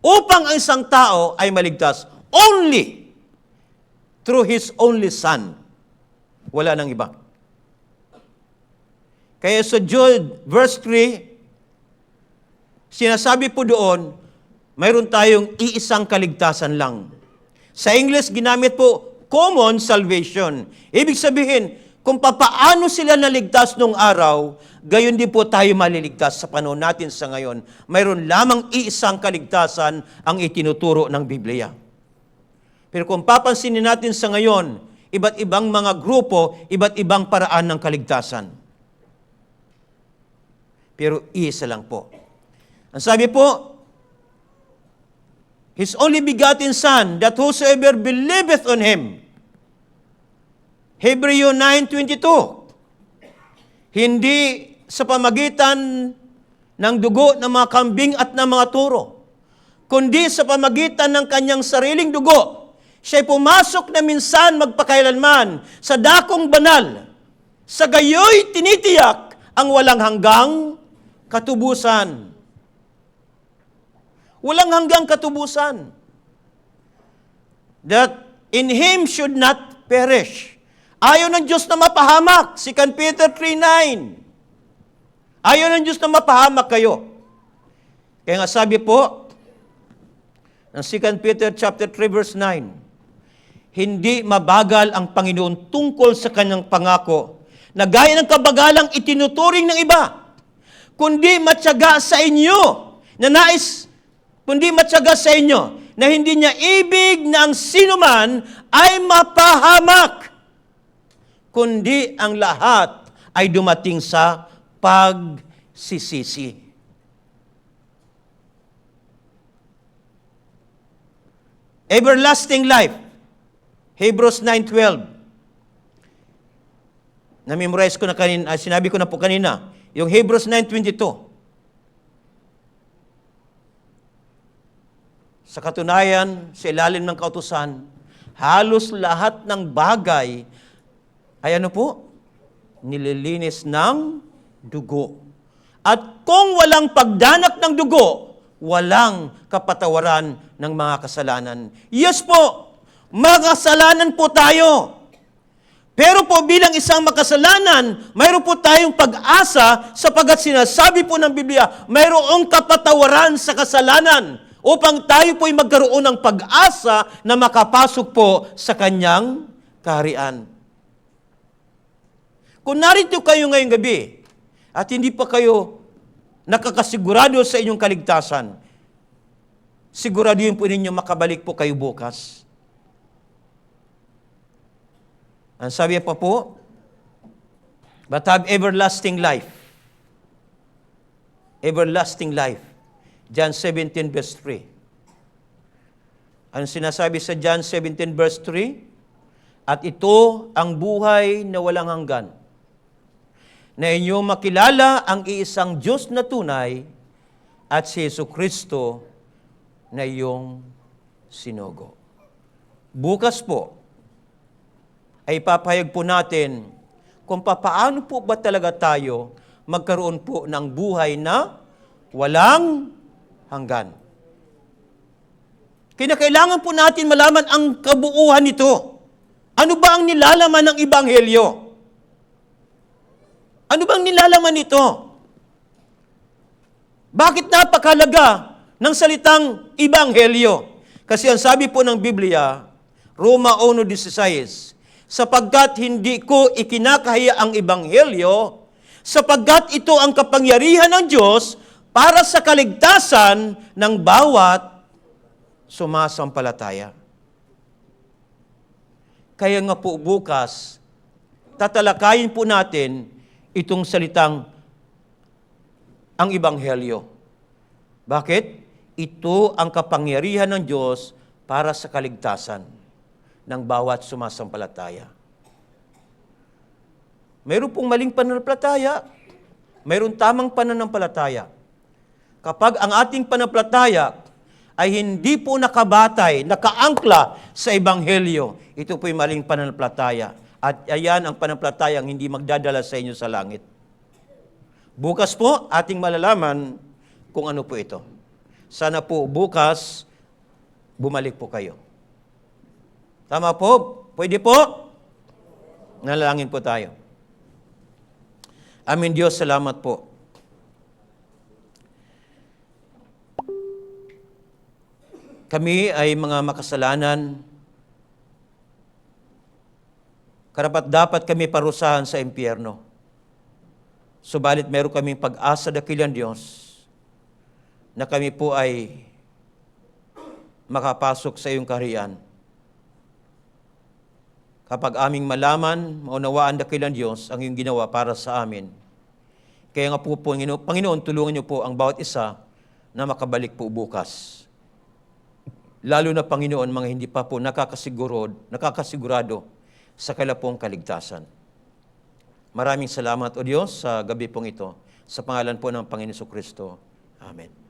upang ang isang tao ay maligtas. Only through His only Son. Wala nang iba. Kaya sa Jude, verse 3, sinasabi po doon, mayroon tayong iisang kaligtasan lang. Sa English, ginamit po common salvation. Ibig sabihin, kung papaano sila naligtas nung araw, gayon din po tayo maliligtas sa panahon natin sa ngayon. Mayroon lamang iisang kaligtasan ang itinuturo ng Biblia. Pero kung papansinin natin sa ngayon, iba't ibang mga grupo, iba't ibang paraan ng kaligtasan. Pero iisa lang po. Ang sabi po, His only begotten Son, that whosoever believeth on Him. Hebrew 9:22. Hindi sa pamagitan ng dugo ng mga kambing at ng mga turo, kundi sa pamagitan ng kanyang sariling dugo, Siya'y pumasok na minsan magpakailanman sa dakong banal. Sa gayoy tinitiyak ang walang hanggang katubusan. Walang hanggang katubusan. That in Him should not perish. Ayaw ng Diyos na mapahamak. 2 Peter 3:9. Ayaw ng Diyos na mapahamak kayo. Kaya nga sabi po, ng 2 Peter chapter 3 verse 9, hindi mabagal ang Panginoon tungkol sa kanyang pangako, na gaya ng kabagalang itinuturing ng iba, kundi matyaga sa inyo, na hindi niya ibig na ang sinuman ay mapahamak, kundi ang lahat ay dumating sa pagsisisi. Everlasting life. Hebrews 9:12. Na-memorize ko na kanina, sinabi ko na po kanina, yung Hebrews 9:22. Sa katunayan, sa ilalim ng kautusan, halos lahat ng bagay ay ano po? Nililinis ng dugo. At kung walang pagdanak ng dugo, walang kapatawaran ng mga kasalanan. Yes po, makasalanan po tayo. Pero po bilang isang makasalanan, mayroon po tayong pag-asa sapagkat sinasabi po ng Biblia, mayroong kapatawaran sa kasalanan upang tayo po'y magkaroon ng pag-asa na makapasok po sa kanyang kaharian. Kung narito kayo ngayong gabi at hindi pa kayo nakakasigurado sa inyong kaligtasan, siguraduhin po ninyo makabalik po kayo bukas. Ang sabi pa po, but have everlasting life. Everlasting life. John 17 verse 3. Ang sinasabi sa John 17 verse 3, at ito ang buhay na walang hanggan, na inyo makilala ang iisang Diyos na tunay at si Jesucristo na iyong sinugo. Bukas po, ay papahayag po natin kung paano po ba talaga tayo magkaroon po ng buhay na walang hanggan. Kinakailangan po natin malaman ang kabuuan nito. Ano ba ang nilalaman ng Ebanghelyo? Ano bang nilalaman nito? Bakit napakalaga ng salitang Ebanghelyo? Kasi ang sabi po ng Biblia, Roma 1:16, sapagkat hindi ko ikinakahiya ang Ebanghelyo, sapagkat ito ang kapangyarihan ng Diyos para sa kaligtasan ng bawat sumasampalataya. Kaya nga po bukas, tatalakayin po natin itong salitang ang Ebanghelyo. Bakit? Ito ang kapangyarihan ng Diyos para sa kaligtasan ng bawat sumasampalataya. Mayroon pong maling pananampalataya. Mayroon tamang pananampalataya. Kapag ang ating pananampalataya ay hindi po nakabatay, nakaangkla sa Ebanghelyo, ito po'y maling pananampalataya. At ayan ang pananampalatayang hindi magdadala sa inyo sa langit. Bukas po, ating malalaman kung ano po ito. Sana po bukas, bumalik po kayo. Tama po? Pwede po? Nalangin po tayo. Amin Diyos, salamat po. Kami ay mga makasalanan. Karapat-dapat kami parusahan sa impyerno. Subalit meron kaming pag-asa dakilang Diyos na kami po ay makapasok sa iyong kaharian. Kapag aming malaman, maunawaan dakilang Diyos ang iyong ginawa para sa amin. Kaya nga po, Panginoon, tulungan niyo po ang bawat isa na makabalik po bukas. Lalo na, Panginoon, mga hindi pa po nakakasigurado sa kalapong kaligtasan. Maraming salamat, O Diyos, sa gabi pong ito. Sa pangalan po ng Panginoon Jesucristo. Amen.